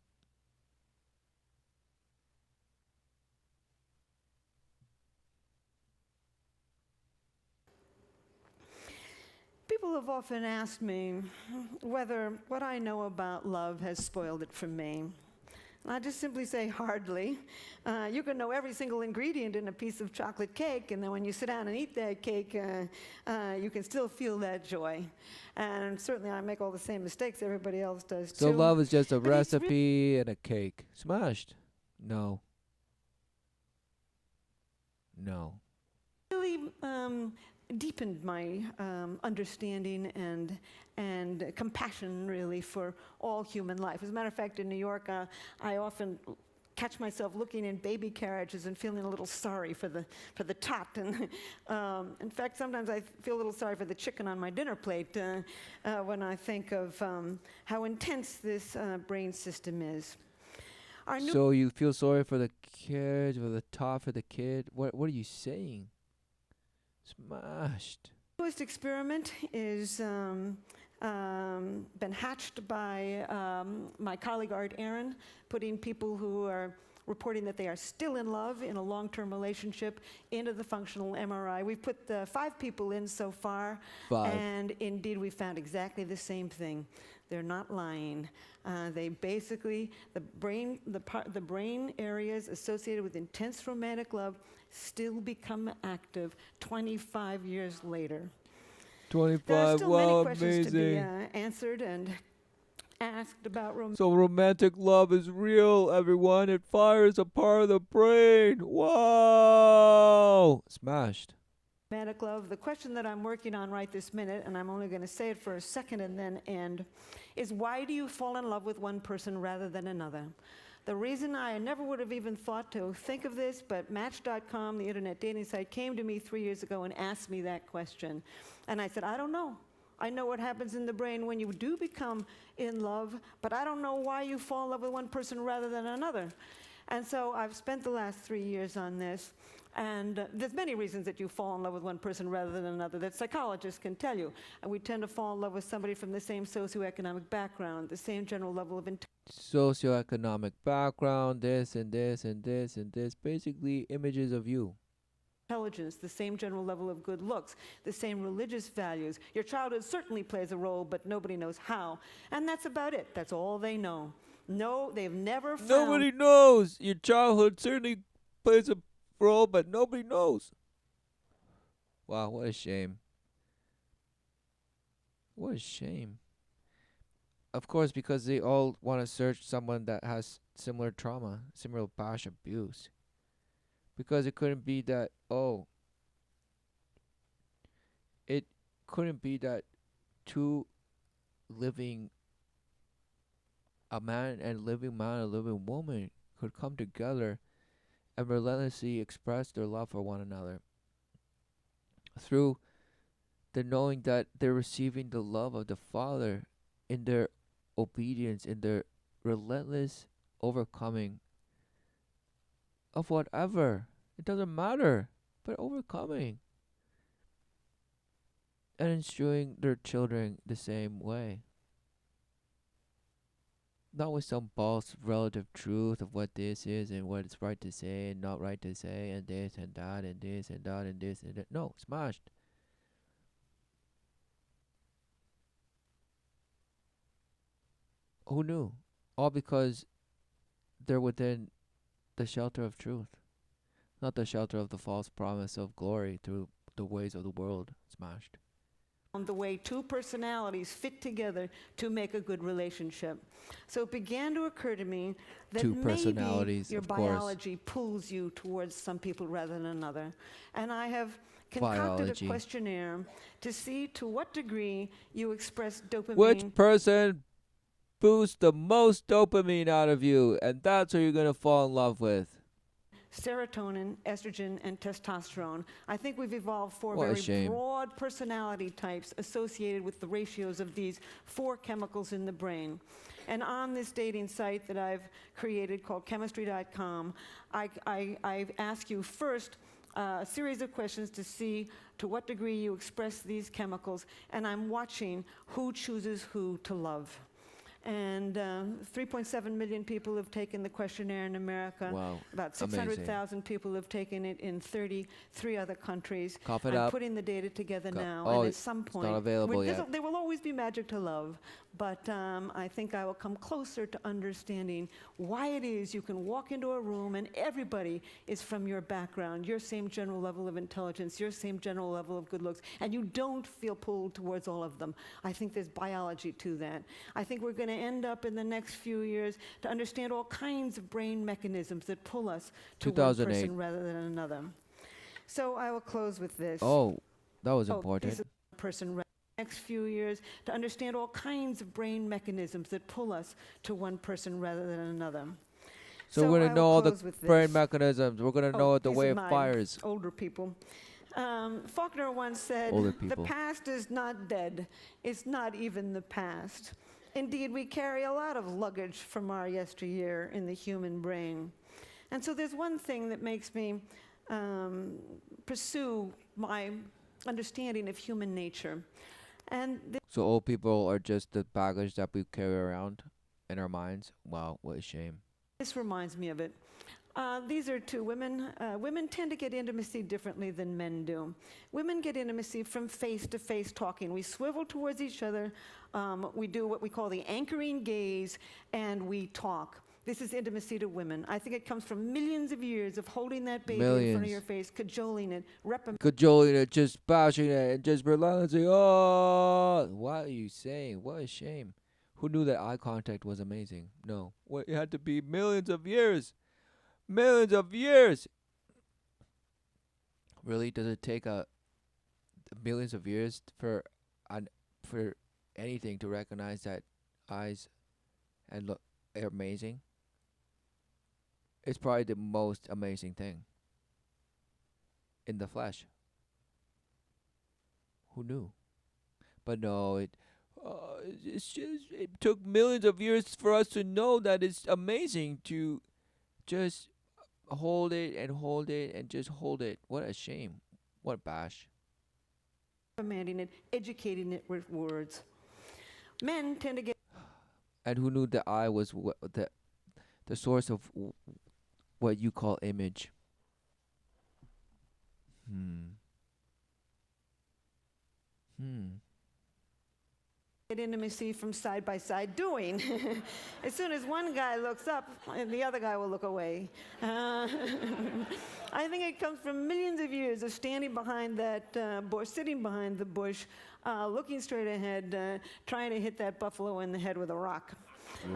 B: People have often asked me whether what I know about love has spoiled it for me. And I just simply say, hardly. You can know every single ingredient in a piece of chocolate cake, and then when you sit down and eat that cake, you can still feel that joy. And certainly I make all the same mistakes everybody else does
A: So
B: too.
A: love is just a
B: But it's
A: recipe and a cake. Smashed. No. No.
B: really deepened my understanding and compassion, really, for all human life. As a matter of fact, in New York, I often catch myself looking in baby carriages and feeling a little sorry for the tot. And in fact, sometimes I feel a little sorry for the chicken on my dinner plate when I think of how intense this brain system is.
A: So you feel sorry for the kid, for the tot, for the kid? What are you saying? Smashed.
B: Newest experiment is been hatched by my colleague Art Aaron, putting people who are reporting that they are still in love in a long-term relationship into the functional MRI. We've put 5 people in so far,
A: 5.
B: and indeed we found exactly the same thing. They're not lying. They basically, the brain areas associated with intense romantic love still become active 25 years later.
A: 25.
B: There are still
A: Wow,
B: many questions to be
A: amazing.
B: answered and asked about
A: So romantic love is real, everyone. It fires a part of the brain. Wow. Smashed.
B: romantic love. The question that I'm working on right this minute, and I'm only going to say it for a second and then end, is why do you fall in love with one person rather than another? The reason I never would have even thought to think of this, but Match.com, the internet dating site, came to me 3 years ago and asked me that question. And I said, I don't know. I know what happens in the brain when you do become in love, but I don't know why you fall in love with one person rather than another. And so I've spent the last 3 years on this. And there's many reasons that you fall in love with one person rather than another that psychologists can tell you. And we tend to fall in love with somebody from the same socioeconomic background, the same general level of
A: Socioeconomic background, this and this and this and this. Basically, images of you.
B: intelligence, the same general level of good looks, the same religious values. Your childhood certainly plays a role, but nobody knows how. And that's about it. That's all they know. No, they've never found...
A: Nobody knows. Your childhood certainly plays a role, but nobody knows. Wow, what a shame. What a shame. Of course, because they all want to search someone that has similar trauma, similar past abuse. Because it couldn't be that, oh, it couldn't be that two living, a man and living woman could come together and relentlessly express their love for one another through the knowing that they're receiving the love of the Father in their obedience, in their relentless overcoming of whatever. It doesn't matter, but overcoming and instruing their children the same way. Not with some false relative truth of what this is and what it's right to say and not right to say and this and that and this and that and this and that. No, smashed. Who knew? All because they're within the shelter of truth, not the shelter of the false promise of glory through the ways of the world. Smashed.
B: The way two personalities fit together to make a good relationship. So it began to occur to me that
A: Two
B: maybe
A: personalities,
B: your
A: of course.
B: biology pulls you towards some people rather than another. And I have concocted
A: Biology.
B: a questionnaire to see to what degree you express dopamine.
A: Which person boosts the most dopamine out of you? And that's who you're going to fall in love with.
B: Serotonin, estrogen, and testosterone. I think we've evolved four
A: What a
B: very
A: shame.
B: broad personality types associated with the ratios of these four chemicals in the brain. And on this dating site that I've created called chemistry.com, I ask you first a series of questions to see to what degree you express these chemicals, and I'm watching who chooses who to love. And 3.7 million people have taken the questionnaire in America.
A: Wow.
B: About 600,000 people have taken it in 33 other countries.
A: Cough it
B: I'm
A: up.
B: putting the data together now,
A: oh,
B: and at some
A: it's
B: point,
A: not available yet.
B: there will always be magic to love, but I think I will come closer to understanding why it is you can walk into a room and everybody is from your background, your same general level of intelligence, your same general level of good looks, and you don't feel pulled towards all of them. I think there's biology to that. I think we're going to end up in the next few years to understand all kinds of brain mechanisms that pull us to one
A: 2008.
B: person rather than another. So I will close with this.
A: Oh, that was
B: These
A: important.
B: are one person next few years to understand all kinds of brain mechanisms that pull us to one person rather than another.
A: So we're
B: I
A: going to know
B: will
A: all the
B: close with
A: brain
B: this.
A: mechanisms. We're going to know the
B: these
A: way
B: are
A: it
B: my
A: fires.
B: Older people. Faulkner once said,
A: Older
B: "The
A: people.
B: past is not dead. It's not even the past." Indeed, we carry a lot of luggage from our yesteryear in the human brain. And so there's one thing that makes me pursue my understanding of human nature. And
A: So old people are just the baggage that we carry around in our minds. Wow, what a shame.
B: this reminds me of it. These are two women. Women tend to get intimacy differently than men do. Women get intimacy from face-to-face talking. We swivel towards each other. We do what we call the anchoring gaze, and we talk. This is intimacy to women. I think it comes from millions of years of holding that baby in front of
A: Millions.
B: your face, cajoling it,
A: Cajoling it, just bashing it, and just relentlessly, oh, what are you saying? What a shame. Who knew that eye contact was amazing? No. Well, it had to be millions of years. Millions of years. Really? Does it take millions of years for anything to recognize that eyes and look are amazing? It's probably the most amazing thing in the flesh. Who knew? But no, it took millions of years for us to know that it's amazing to just hold it and just hold it. What a shame. What a bash.
B: reprimanding it, educating it with words. Men tend to get
A: And who knew the eye was the source of what you call image? Hmm.
B: intimacy from side by side doing. As soon as one guy looks up, the other guy will look away. I think it comes from millions of years of standing behind that bush, sitting behind the bush, looking straight ahead, trying to hit that buffalo in the head with a rock.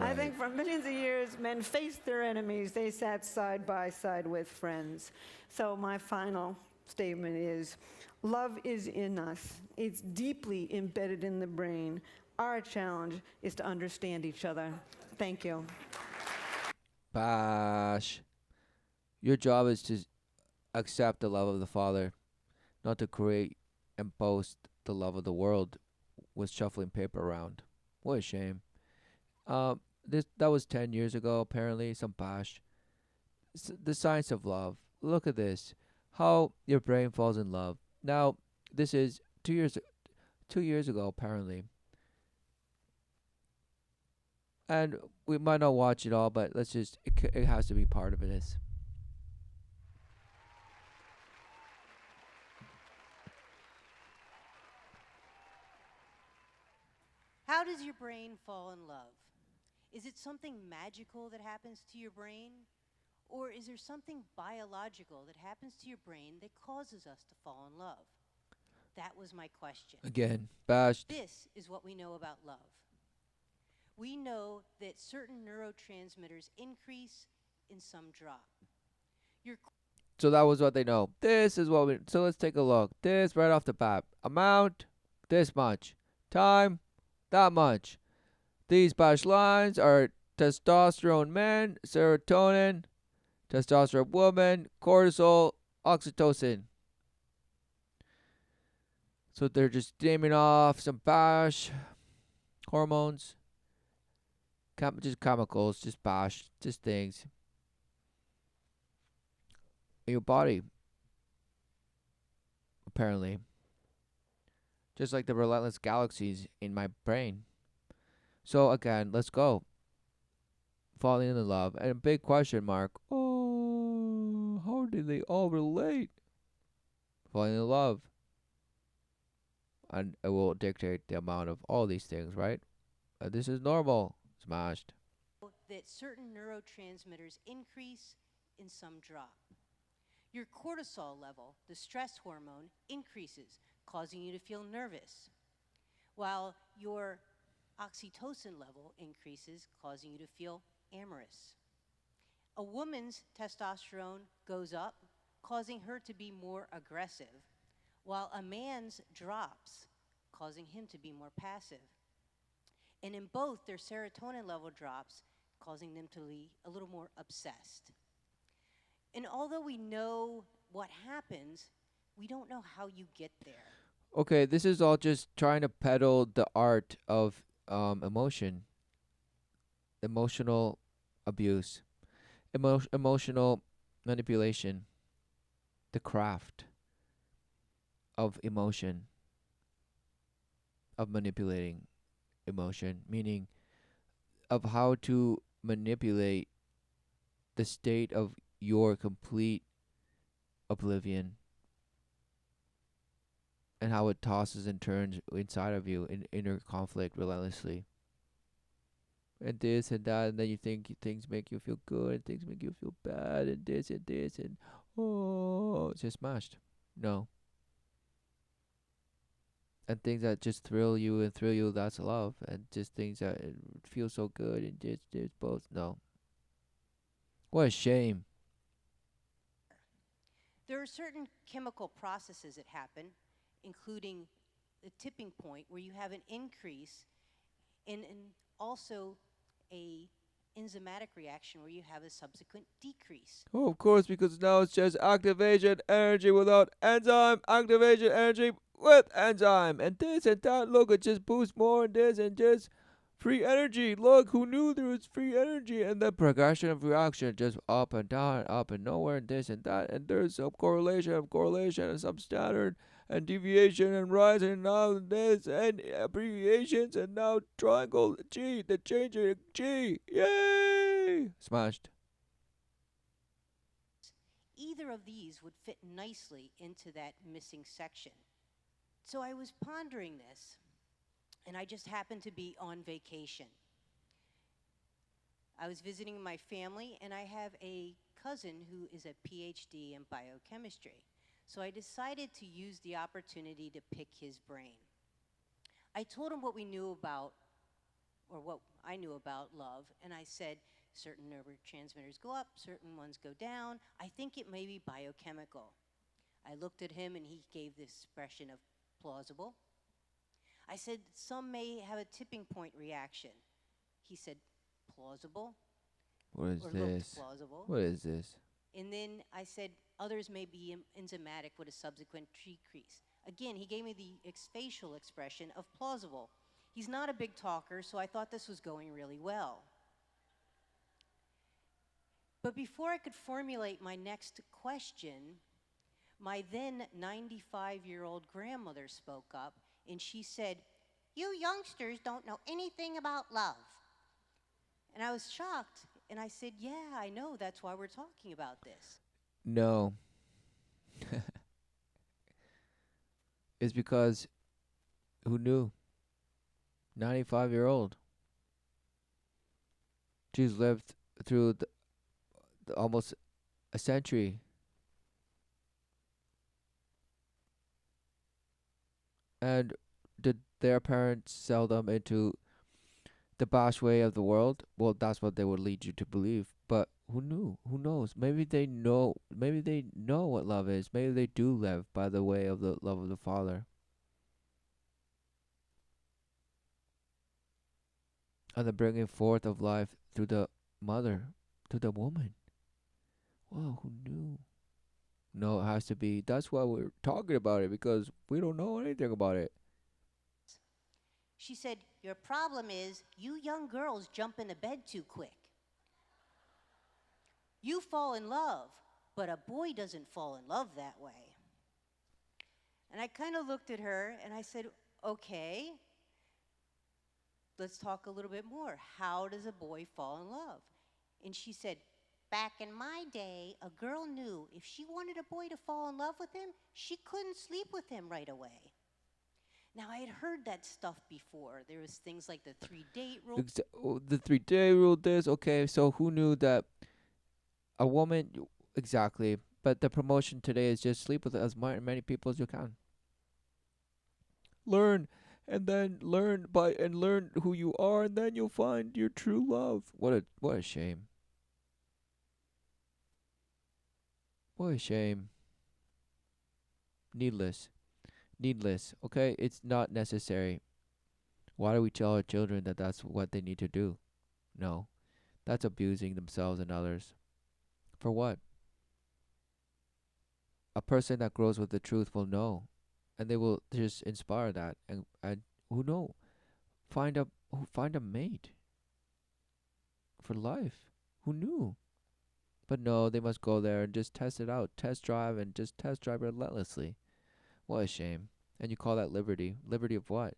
B: I
A: Right.
B: think for millions of years, men faced their enemies. They sat side by side with friends. So my final statement is, love is in us. It's deeply embedded in the brain. Our challenge is to understand each other. Thank you.
A: Bash. Your job is to accept the love of the Father, not to create and boast the love of the world with shuffling paper around. What a shame. This that was 10 years ago. Apparently, some bash. The science of love. Look at this. How your brain falls in love. Now, this is 2 years. 2 years ago, apparently, and we might not watch it all, but let's just. It has to be part of this.
C: How does your brain fall in love? Is it something magical that happens to your brain? Or is there something biological that happens to your brain that causes us to fall in love? That was my question.
A: Again, bashed.
C: This is what we know about love. We know that certain neurotransmitters increase and some drop. Your
A: So that was what they know. This is what we. So let's take a look. This right off the bat. Amount, this much. Time, that much. These bash lines are testosterone men, serotonin, testosterone woman, cortisol, oxytocin. So they're just naming off some bash hormones, just chemicals, just bash, just things in your body. Apparently, just like the relentless galaxies in my brain. So again, let's go. Falling in love, and a big question mark. Oh, how do they all relate? Falling in love, and it will dictate the amount of all these things, right? This is normal. Smashed.
C: that certain neurotransmitters increase and some drop. Your cortisol level, the stress hormone, increases, causing you to feel nervous, while your oxytocin level increases, causing you to feel amorous. A woman's testosterone goes up, causing her to be more aggressive, while a man's drops, causing him to be more passive. And in both, their serotonin level drops, causing them to be a little more obsessed. And although we know what happens, we don't know how you get there.
A: Okay, this is all just trying to peddle the art of emotion, emotional abuse, emotional manipulation, the craft of emotion, of manipulating emotion, meaning of how to manipulate the state of your complete oblivion and how it tosses and turns inside of you in inner conflict relentlessly. And this and that, and then you think things make you feel good, and things make you feel bad, and this, and oh, it's just smashed. No. And things that just thrill you and thrill you, that's love. And just things that feel so good and just both. No. What a shame.
C: There are certain chemical processes that happen, including the tipping point where you have an increase and also a enzymatic reaction where you have a subsequent decrease.
A: Oh, of course, because now it's just activation energy without enzyme, activation energy with enzyme, and this and that. Look, it just boosts more and this and just free energy. Look, who knew there was free energy? And the progression of reaction just up and down, up and nowhere, and this and that. And there's some correlation and some standard and deviation and rising and now this and abbreviations and now triangle G, the change in G. Yay! Smashed.
C: Either of these would fit nicely into that missing section. So I was pondering this. and I just happened to be on vacation. I was visiting my family, and I have a cousin who is a PhD in biochemistry. So I decided to use the opportunity to pick his brain. I told him what we knew about, or what I knew about love, and I said certain neurotransmitters go up, certain ones go down. I think it may be biochemical. I looked at him, and he gave this expression of plausible. I said some may have a tipping point reaction. He said plausible,
A: What is
C: or looked
A: this?
C: plausible.
A: What is this?
C: And then I said others may be enzymatic with a subsequent decrease. Again, he gave me the facial expression of plausible. He's not a big talker, so I thought this was going really well. But before I could formulate my next question, my then 95-year-old grandmother spoke up, and she said, "You youngsters don't know anything about love." And I was shocked, and I said, "Yeah, I know, that's why we're talking about this."
A: No. It's because who knew? 95-year-old. She's lived through almost a century. And did their parents sell them into the bash way of the world? Well, that's what they would lead you to believe. But who knew? Who knows? Maybe they know. Maybe they know what love is. Maybe they do live by the way of the love of the Father and the bringing forth of life through the mother, through the woman. Whoa, who knew? No, it has to be. That's why we're talking about it, because we don't know anything about it.
C: She said, "Your problem is you young girls jump into bed too quick. You fall in love, but a boy doesn't fall in love that way." And I kind of looked at her and I said, "Okay, let's talk a little bit more. How does a boy fall in love?" And she said, "Back in my day, a girl knew if she wanted a boy to fall in love with him, she couldn't sleep with him right away." Now, I had heard that stuff before. There was things like the 3-date rule.
A: The 3-day rule. This okay. So who knew that a woman exactly? But the promotion today is just sleep with as many people as you can. Learn, and then learn who you are, and then you'll find your true love. What a shame. What a shame. Needless. Needless. Okay, it's not necessary. Why do we tell our children that that's what they need to do? No, that's abusing themselves and others. For what? A person that grows with the truth will know, and they will just inspire that, and who know, find a mate for life. Who knew? But no, they must go there and just test it out, test drive, and just test drive relentlessly. What a shame. And you call that liberty? Liberty of what?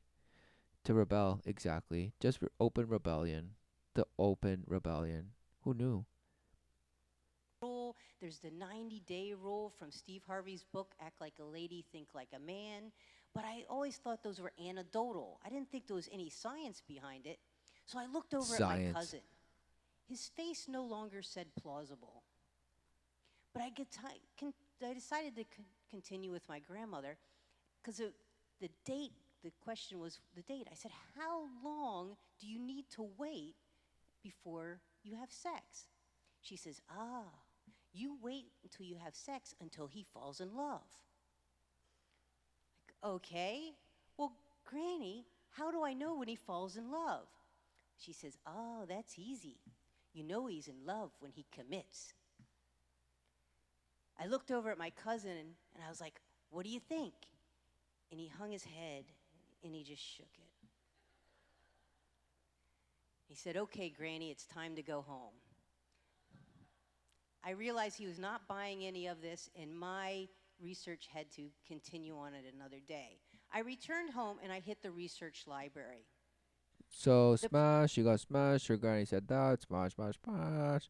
A: To rebel, exactly. Just open rebellion. The open rebellion. Who knew?
C: Rule. There's the 90-day rule from Steve Harvey's book, Act Like a Lady, Think Like a Man. But I always thought those were anecdotal. I didn't think there was any science behind it. So I looked over at my
A: Science.
C: cousin. His face no longer said plausible. But I decided to continue with my grandmother because the date, the question was the date. I said, "How long do you need to wait before you have sex?" She says, "You wait until you have sex until he falls in love." Like, okay, well, Granny, how do I know when he falls in love? She says, "Oh, that's easy. You know he's in love when he commits." I looked over at my cousin and I was like, "What do you think?" And he hung his head and he just shook it. He said, "Okay, Granny, it's time to go home." I realized he was not buying any of this, and my research had to continue on it another day. I returned home and I hit the research library.
A: So
C: The
A: smash, you got smashed. Your granny said that. Smash, smash, smash.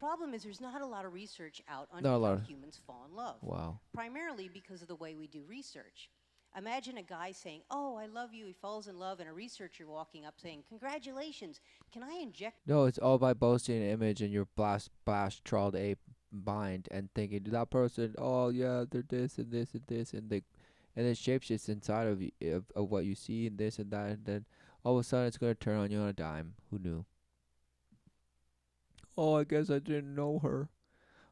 C: problem is there's not a lot of research out on
A: Not a
C: how
A: lot.
C: humans fall in love,
A: Wow.
C: primarily because of the way we do research. Imagine a guy saying, "Oh, I love you." He falls in love, and a researcher walking up saying, "Congratulations. Can I inject
A: No, it's all by boasting an image in your blast trolled ape mind and thinking that person, oh yeah, they're this and this and this, and it shapes shifts inside of you of what you see and this and that, and then all of a sudden it's gonna turn on you on a dime. Who knew? Oh, I guess I didn't know her.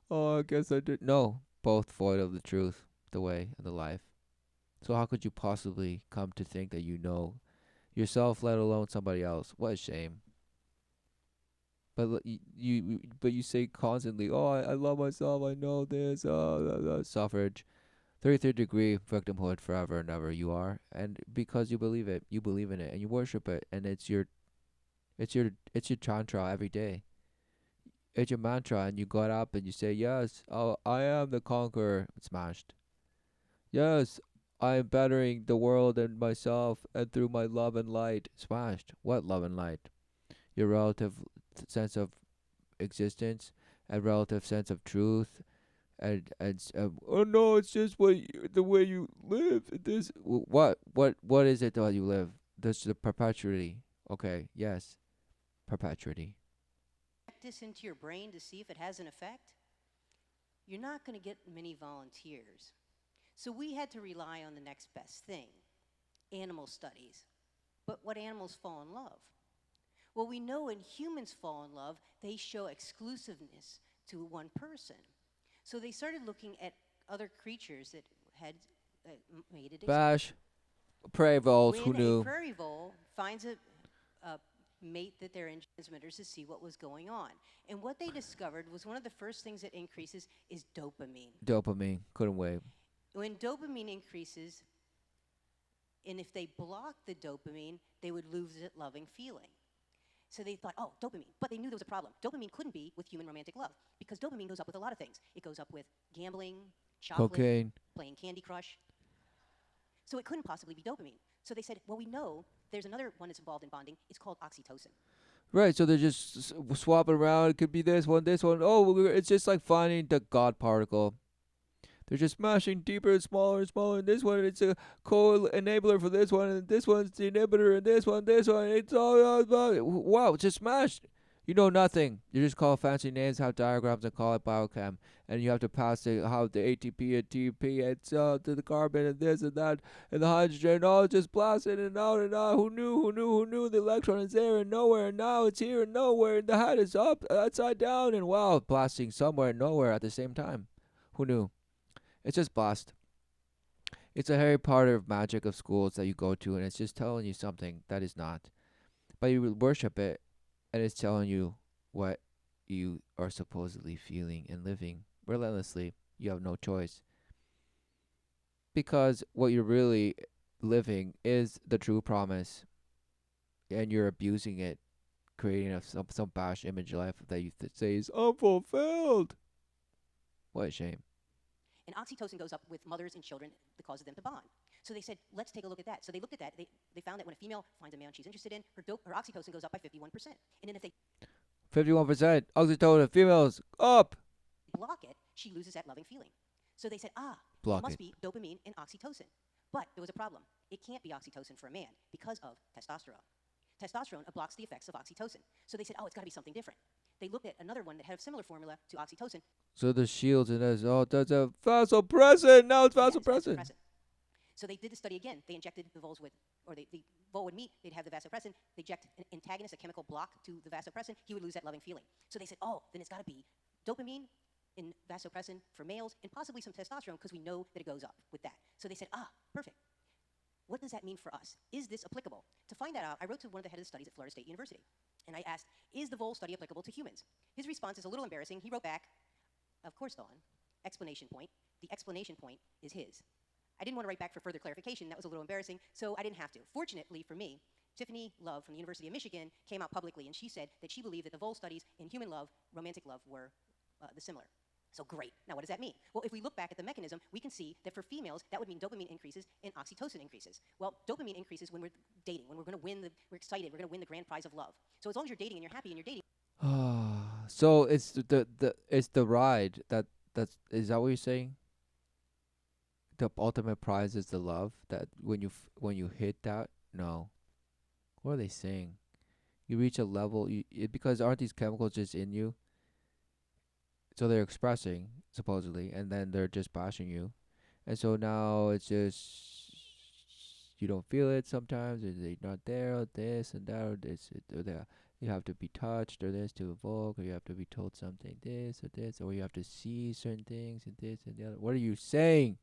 A: Oh, I guess I did. No, both void of the truth, the way, and the life. So how could you possibly come to think that you know yourself, let alone somebody else? What a shame. But but you say constantly, "Oh, I love myself. I know this." Oh, suffrage, 33rd degree victimhood forever and ever. You are, and because you believe it, you believe in it, and you worship it, and it's your tantra every day. It's your mantra, and you got up and you say, "Yes, oh, I am the conqueror." Smashed. Yes, I am bettering the world and myself, and through my love and light. Smashed. What love and light? Your relative sense of existence, a relative sense of truth, oh no, it's just the way you live. What is it that you live? This the perpetuity. Okay, yes, perpetuity.
C: this into your brain to see if it has an effect?" You're not going to get many volunteers. So we had to rely on the next best thing, animal studies. But what animals fall in love? Well, we know when humans fall in love, they show exclusiveness to one person. So they started looking at other creatures that had mated.
A: Bash, prairie voles. Who
C: When a
A: knew?
C: prairie vole finds a mate that they're in transmitters to see what was going on. And what they discovered was one of the first things that increases is dopamine.
A: Dopamine. Couldn't wait.
C: When dopamine increases, and if they block the dopamine, they would lose that loving feeling. So they thought, oh, dopamine. But they knew there was a problem. Dopamine couldn't be with human romantic love because dopamine goes up with a lot of things. It goes up with gambling, chocolate,
A: Cocaine.
C: playing Candy Crush. So it couldn't possibly be dopamine. So they said, well, we know there's another one that's involved in bonding. It's called oxytocin.
A: Right, so they're just swapping around. It could be this one, this one. Oh, it's just like finding the God particle. They're just smashing deeper and smaller and smaller. And this one, it's a co-enabler for this one, and this one's the inhibitor, and this one, this one. It's all wow, it's just smashed. You know nothing. You just call fancy names, have diagrams, and call it biochem. And you have to pass how the ATP and TP it's to the carbon and this and that and the hydrogen. All just blast in and out and out. Who knew? Who knew? Who knew? The electron is there and nowhere, and now it's here and nowhere. And the hat is up, upside down, and wow, blasting somewhere and nowhere at the same time. Who knew? It's just blast. It's a Harry Potter magic of schools that you go to, and it's just telling you something that is not. But you worship it, and it's telling you what you are supposedly feeling and living relentlessly. You have no choice. Because what you're really living is the true promise, and you're abusing it, creating some bash image life that you say is unfulfilled. What a shame.
C: And oxytocin goes up with mothers and children that causes them to bond. So they said, let's take a look at that. So they looked at that. They found that when a female finds a man she's interested in, her oxytocin goes up by 51%. And then if they
A: 51% oxytocin females up.
C: block it, she loses that loving feeling. So they said,
A: Block
C: it must
A: it.
C: be dopamine and oxytocin. But there was a problem. It can't be oxytocin for a man because of testosterone. Testosterone blocks the effects of oxytocin. So they said, oh, it's got to be something different. They looked at another one that had a similar formula to oxytocin.
A: So the shields and that's that's a vasopressin. Now it's
C: Yeah,
A: vasopressin.
C: So they did the study again. They injected the voles with, or the vole would meet, they'd have the vasopressin. They inject an antagonist, a chemical block to the vasopressin. He would lose that loving feeling. So they said, oh, then it's got to be dopamine in vasopressin for males and possibly some testosterone because we know that it goes up with that. So they said, perfect. What does that mean for us? Is this applicable? To find that out, I wrote to one of the head of the studies at Florida State University. And I asked, is the vole study applicable to humans? His response is a little embarrassing. He wrote back, of course, Dawn, explanation point. The explanation point is his. I didn't want to write back for further clarification. That was a little embarrassing, so I didn't have to. Fortunately for me, Tiffany Love from the University of Michigan came out publicly, and she said that she believed that the vole studies in human love, romantic love, were the similar. So great. Now, what does that mean? Well, if we look back at the mechanism, we can see that for females, that would mean dopamine increases and oxytocin increases. Well, dopamine increases when we're dating, when we're going to win we're excited, we're going to win the grand prize of love. So as long as you're dating and you're happy and you're dating.
A: So it's the ride that is that what you're saying? the ultimate prize is the love that when you hit that, no. What are they saying? You reach a level because aren't these chemicals just in you? So they're expressing supposedly, and then they're just bashing you, and so now it's just you don't feel it sometimes, or they're not there, or this and that, or this, or that. You have to be touched, or this to evoke, or you have to be told something, this, or you have to see certain things, and this and the other. What are you saying?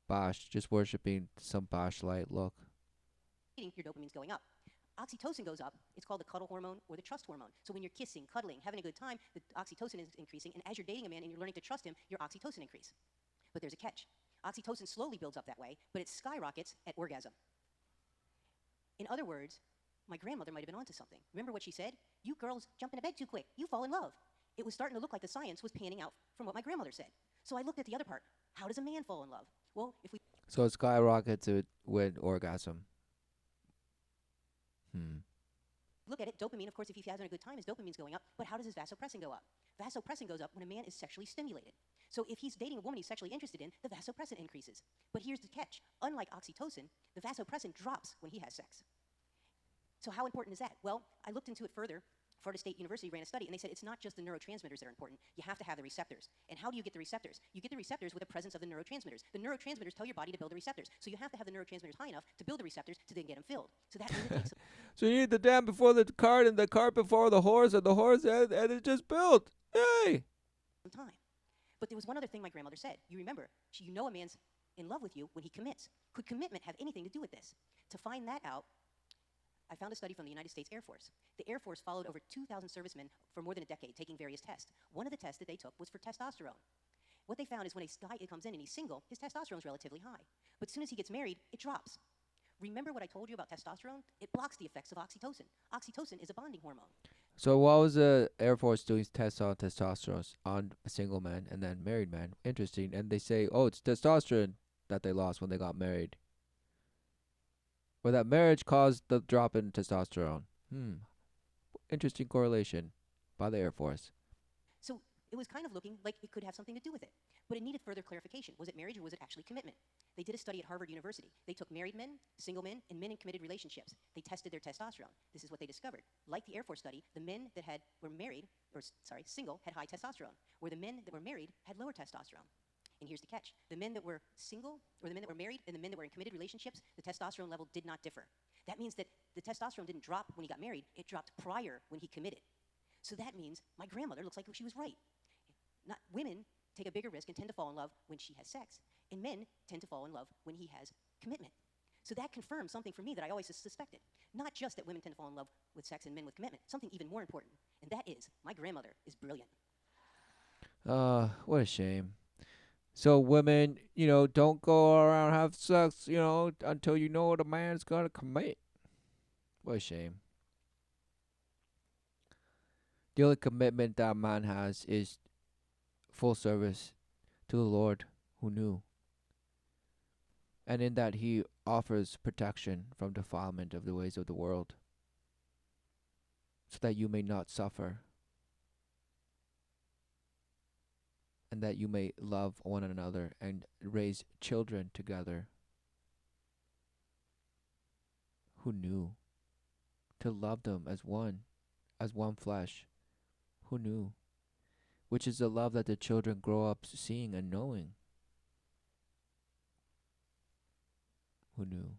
A: Bosh, just worshipping some Bosh light look.
C: Your dopamine's going up. Oxytocin goes up. It's called the cuddle hormone or the trust hormone. So when you're kissing, cuddling, having a good time, the oxytocin is increasing. And as you're dating a man and you're learning to trust him, your oxytocin increase. But there's a catch. Oxytocin slowly builds up that way, but it skyrockets at orgasm. In other words, my grandmother might have been onto something. Remember what she said? You girls jump into bed too quick. You fall in love. It was starting to look like the science was panning out from what my grandmother said. So I looked at the other part. How does a man fall in love? Well, if we
A: So it skyrockets with orgasm.
C: look at it, dopamine, of course, if he's having a good time, his dopamine's going up. But how does his vasopressin go up? Vasopressin goes up when a man is sexually stimulated. So if he's dating a woman he's sexually interested in, the vasopressin increases. But here's the catch. Unlike oxytocin, the vasopressin drops when he has sex. So how important is that? Well, I looked into it further. Florida State University ran a study, and they said it's not just the neurotransmitters that are important. You have to have the receptors. And how do you get the receptors? You get the receptors with the presence of the neurotransmitters. The neurotransmitters tell your body to build the receptors. So you have to have the neurotransmitters high enough to build the receptors to then get them filled. So that means it takes
A: So you need the dam before the cart, and the cart before the horse, and the horse, and it just built. Yay!
C: some time. But there was one other thing my grandmother said. You remember, you know a man's in love with you when he commits. Could commitment have anything to do with this? To find that out, I found a study from the United States Air Force. The Air Force followed over 2,000 servicemen for more than a decade, taking various tests. One of the tests that they took was for testosterone. What they found is when a guy comes in and he's single, his testosterone is relatively high. But as soon as he gets married, it drops. Remember what I told you about testosterone? It blocks the effects of oxytocin. Oxytocin is a bonding hormone.
A: So what was the Air Force doing tests on testosterone on a single man and then married man? Interesting. And they say, oh, it's testosterone that they lost when they got married. Or that marriage caused the drop in testosterone. Interesting correlation by the Air Force.
C: So it was kind of looking like it could have something to do with it. But it needed further clarification. Was it marriage or was it actually commitment? They did a study at Harvard University. They took married men, single men, and men in committed relationships. They tested their testosterone. This is what they discovered. Like the Air Force study, the men that were married, single, had high testosterone, where the men that were married had lower testosterone. And here's the catch. The men that were single, or the men that were married, and the men that were in committed relationships, the testosterone level did not differ. That means that the testosterone didn't drop when he got married. It dropped prior when he committed. So that means my grandmother looks like she was right. Women take a bigger risk and tend to fall in love when she has sex, and men tend to fall in love when he has commitment. So that confirms something for me that I always suspected. Not just that women tend to fall in love with sex and men with commitment, something even more important, and that is my grandmother is brilliant.
A: What a shame. So women, don't go around and have sex, until you know the man's gonna commit. What a shame. The only commitment that man has is full service to the Lord who knew. And in that he offers protection from defilement of the ways of the world, so that you may not suffer, and that you may love one another and raise children together. Who knew? To love them as one flesh. Who knew? Which is the love that the children grow up seeing and knowing. Who knew?